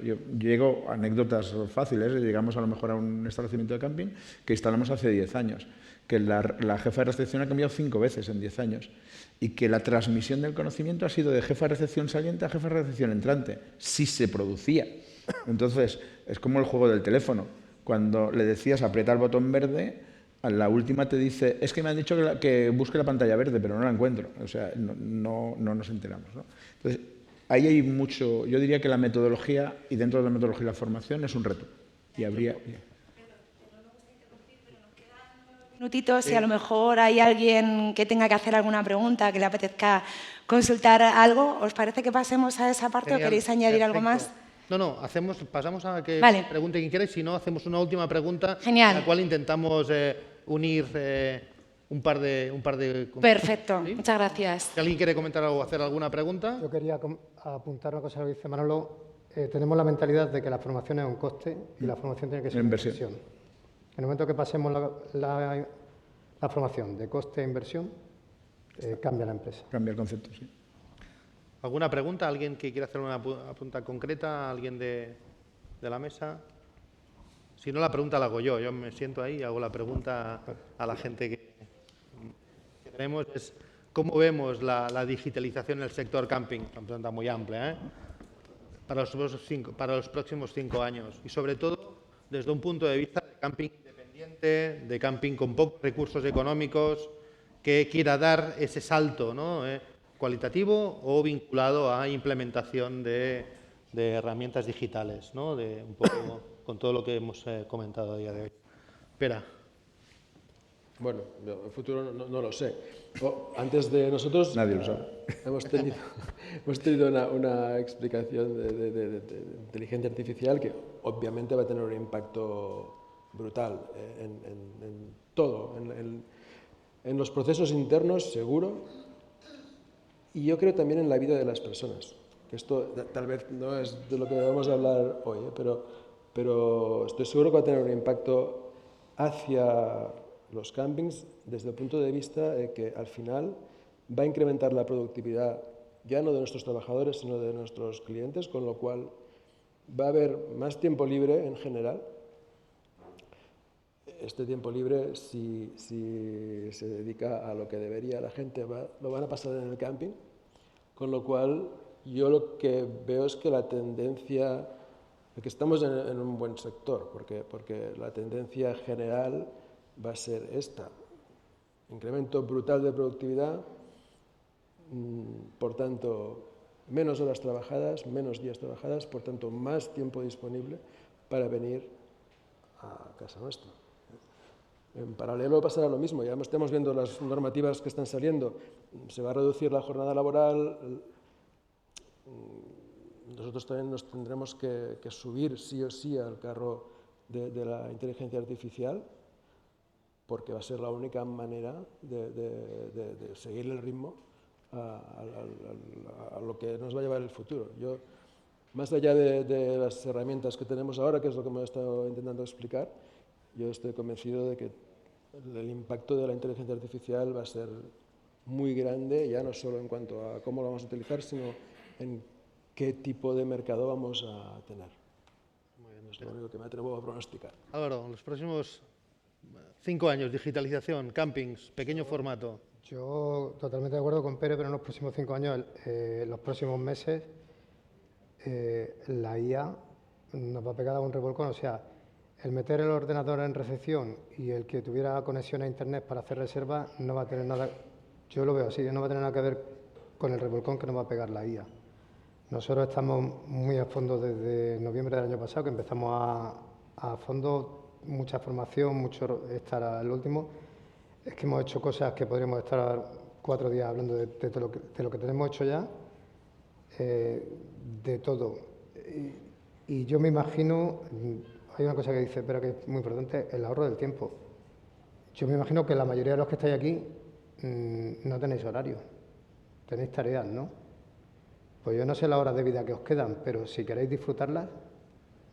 Yo llego a anécdotas fáciles, llegamos a lo mejor a un establecimiento de camping que instalamos hace 10 años, que la jefa de recepción ha cambiado 5 veces en 10 años y que la transmisión del conocimiento ha sido de jefa de recepción saliente a jefa de recepción entrante, si se producía. Entonces, es como el juego del teléfono. cuando le decías aprieta el botón verde, a la última te dice, es que me han dicho que busque la pantalla verde, pero no la encuentro. O sea, no nos enteramos, ¿no? Entonces, ahí hay mucho, yo diría que la metodología, y dentro de la metodología de la formación, es un reto. Y habría... Minutitos, si a lo mejor hay alguien que tenga que hacer alguna pregunta, que le apetezca consultar algo, ¿os parece que pasemos a esa parte? Genial, ¿O queréis añadir algo perfecto. más? No, pasamos a que Vale. pregunte quien quiera y si no, hacemos una última pregunta Genial. en la cual intentamos unir un par de... Perfecto, ¿Sí? muchas gracias. Si alguien quiere comentar algo o hacer alguna pregunta. Yo quería apuntar una cosa que dice Manolo. Tenemos la mentalidad de que la formación es un coste y la formación tiene que ser una inversión. En el momento que pasemos la formación de coste a inversión, cambia la empresa. Cambia el concepto, sí. ¿Alguna pregunta? ¿Alguien que quiera hacer una pregunta concreta? ¿Alguien de la mesa? Si no, la pregunta la hago yo. Yo me siento ahí y hago la pregunta a la gente que tenemos. Es, ¿cómo vemos la digitalización en el sector camping? Una pregunta muy amplia, ¿eh? Para los próximos 5 años. Y sobre todo, desde un punto de vista de camping independiente, de camping con pocos recursos económicos, que quiera dar ese salto, ¿no? Cualitativo o vinculado a implementación de herramientas digitales, ¿no? Un poco con todo lo que hemos comentado a día de hoy. Espera. Bueno, el futuro no lo sé. Antes de nosotros... Nadie lo sabe. Hemos tenido una explicación de inteligencia artificial que obviamente va a tener un impacto brutal en todo, en los procesos internos, seguro, y yo creo también en la vida de las personas. Que esto tal vez no es de lo que vamos a hablar hoy, pero estoy seguro que va a tener un impacto hacia los campings desde el punto de vista de que al final va a incrementar la productividad ya no de nuestros trabajadores, sino de nuestros clientes, con lo cual va a haber más tiempo libre en general. Este tiempo libre, si se dedica a lo que debería la gente, lo van a pasar en el camping, con lo cual yo lo que veo es que la tendencia, que estamos en un buen sector, porque la tendencia general va a ser esta, incremento brutal de productividad, por tanto, menos horas trabajadas, menos días trabajadas, por tanto, más tiempo disponible para venir a casa nuestra. En paralelo pasará lo mismo, ya estamos viendo las normativas que están saliendo, se va a reducir la jornada laboral, nosotros también nos tendremos que subir sí o sí al carro de la inteligencia artificial, porque va a ser la única manera de seguir el ritmo a lo que nos va a llevar el futuro. Yo, más allá de las herramientas que tenemos ahora, que es lo que me he estado intentando explicar, yo estoy convencido de que el impacto de la inteligencia artificial va a ser muy grande, ya no solo en cuanto a cómo lo vamos a utilizar, sino en qué tipo de mercado vamos a tener. Muy bien, es lo único que me atrevo a pronosticar. Álvaro, los próximos 5 años, digitalización, campings, pequeño formato. Yo totalmente de acuerdo con Pere, pero en los próximos 5 años, los próximos meses, la IA nos va a pegar a un revolcón. O sea, el meter el ordenador en recepción y el que tuviera conexión a Internet para hacer reservas no va a tener nada, yo lo veo así, no va a tener nada que ver con el revolcón que nos va a pegar la IA. Nosotros estamos muy a fondo desde noviembre del año pasado, que empezamos a fondo, mucha formación, mucho estar al último. Es que hemos hecho cosas que podríamos estar 4 días hablando de lo que tenemos hecho ya, de todo. Y yo me imagino, hay una cosa que dice, pero que es muy importante, el ahorro del tiempo. Yo me imagino que la mayoría de los que estáis aquí no tenéis horario, tenéis tareas, ¿no? Pues yo no sé las horas de vida que os quedan, pero si queréis disfrutarlas,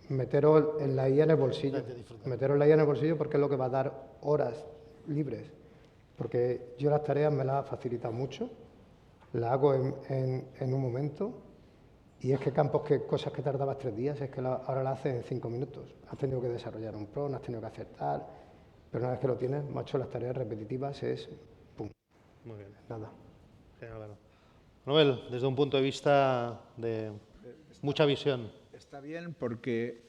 meteros en la IA en el bolsillo. Meteros en la IA en el bolsillo porque es lo que va a dar horas libres. Porque yo las tareas me las ha facilitado mucho, las hago en un momento, y es que cosas que tardabas 3 días, es que ahora las haces en 5 minutos. Has tenido que desarrollar un pro, no has tenido que hacer tal, pero una vez que lo tienes, macho, las tareas repetitivas es pum. Muy bien. Nada. Álvaro. Manuel, desde un punto de vista de mucha visión. Está bien porque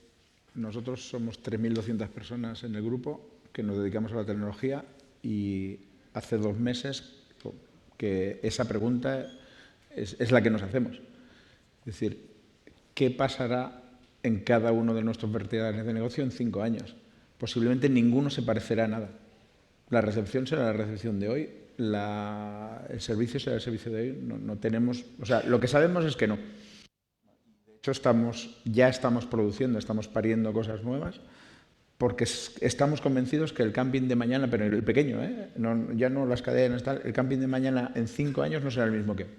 nosotros somos 3.200 personas en el grupo que nos dedicamos a la tecnología y hace 2 meses que esa pregunta es la que nos hacemos. Es decir, ¿qué pasará en cada uno de nuestros verticales de negocio en 5 años? Posiblemente ninguno se parecerá a nada. La recepción será la recepción de hoy, el servicio será el servicio de hoy. No tenemos, o sea, lo que sabemos es que no. De hecho, ya estamos produciendo, estamos pariendo cosas nuevas, porque estamos convencidos que el camping de mañana, pero el pequeño, ya no las cadenas, tal, el camping de mañana en 5 años no será el mismo que hoy,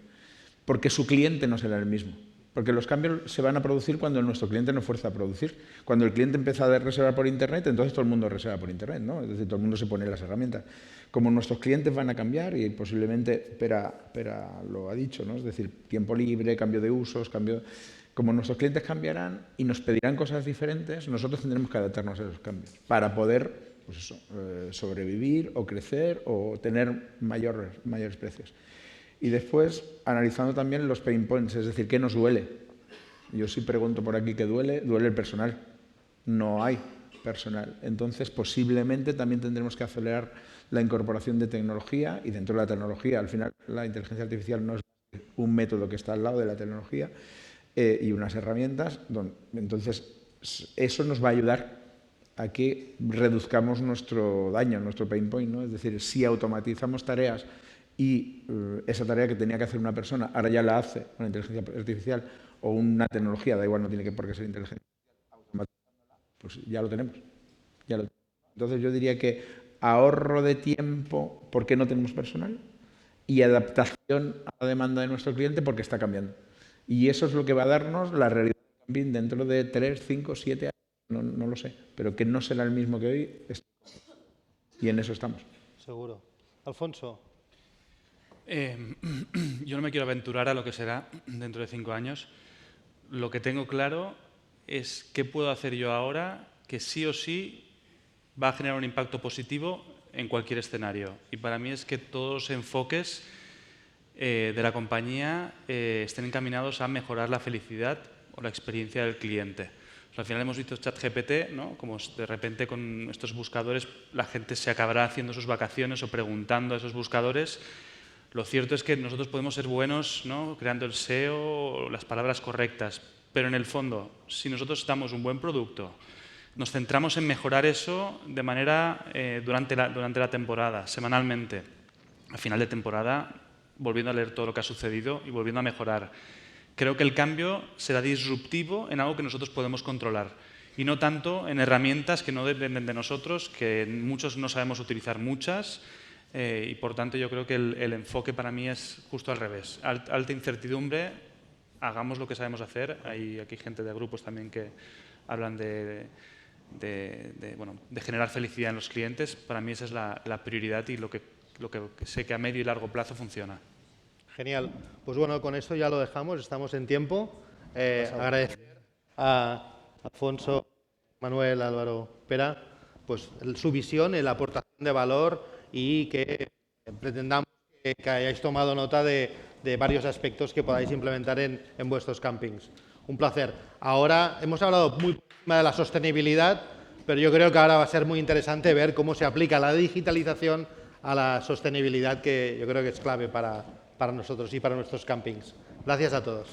porque su cliente no será el mismo. Porque los cambios se van a producir cuando nuestro cliente nos fuerza a producir. Cuando el cliente empieza a reservar por Internet, entonces todo el mundo reserva por Internet, ¿no? Es decir, todo el mundo se pone las herramientas. Como nuestros clientes van a cambiar, y posiblemente Pera lo ha dicho, ¿no? Es decir, tiempo libre, cambio de usos, como nuestros clientes cambiarán y nos pedirán cosas diferentes, nosotros tendremos que adaptarnos a esos cambios para poder, pues eso, sobrevivir o crecer o tener mayores precios. Y después, analizando también los pain points, es decir, ¿qué nos duele? Yo sí pregunto por aquí qué duele el personal. No hay personal. Entonces, posiblemente también tendremos que acelerar la incorporación de tecnología y dentro de la tecnología, al final, la inteligencia artificial no es un método que está al lado de la tecnología y unas herramientas. Entonces, eso nos va a ayudar a que reduzcamos nuestro daño, nuestro pain point, ¿no? Es decir, si automatizamos tareas y esa tarea que tenía que hacer una persona, ahora ya la hace una inteligencia artificial o una tecnología, da igual, no tiene por qué ser inteligencia artificial, pues ya lo tenemos. Entonces yo diría que ahorro de tiempo porque no tenemos personal y adaptación a la demanda de nuestro cliente porque está cambiando. Y eso es lo que va a darnos la realidad del camping dentro de 3, 5, 7 años, no lo sé, pero que no será el mismo que hoy y en eso estamos. Seguro. Alfonso. Yo no me quiero aventurar a lo que será dentro de 5 años. Lo que tengo claro es qué puedo hacer yo ahora que sí o sí va a generar un impacto positivo en cualquier escenario. Y para mí es que todos los enfoques de la compañía estén encaminados a mejorar la felicidad o la experiencia del cliente. Al final hemos visto ChatGPT, ¿no? Como de repente con estos buscadores la gente se acabará haciendo sus vacaciones o preguntando a esos buscadores. Lo cierto es que nosotros podemos ser buenos, ¿no? Creando el SEO, las palabras correctas, pero en el fondo, si nosotros damos un buen producto, nos centramos en mejorar eso de manera durante la temporada, semanalmente, a final de temporada, volviendo a leer todo lo que ha sucedido y volviendo a mejorar. Creo que el cambio será disruptivo en algo que nosotros podemos controlar y no tanto en herramientas que no dependen de nosotros, que muchos no sabemos utilizar muchas. Y por tanto yo creo que el enfoque para mí es justo al revés. Alta incertidumbre, hagamos lo que sabemos hacer. Hay aquí gente de grupos también que hablan de generar felicidad en los clientes. Para mí esa es la prioridad y lo que sé que a medio y largo plazo funciona. Genial. Pues bueno, con esto ya lo dejamos, estamos en tiempo. Agradecer a Alfonso, Manuel, Álvaro, Pera, pues su visión, la aportación de valor y que pretendamos que hayáis tomado nota de varios aspectos que podáis implementar en vuestros campings. Un placer. Ahora hemos hablado muy por encima de la sostenibilidad, pero yo creo que ahora va a ser muy interesante ver cómo se aplica la digitalización a la sostenibilidad, que yo creo que es clave para nosotros y para nuestros campings. Gracias a todos.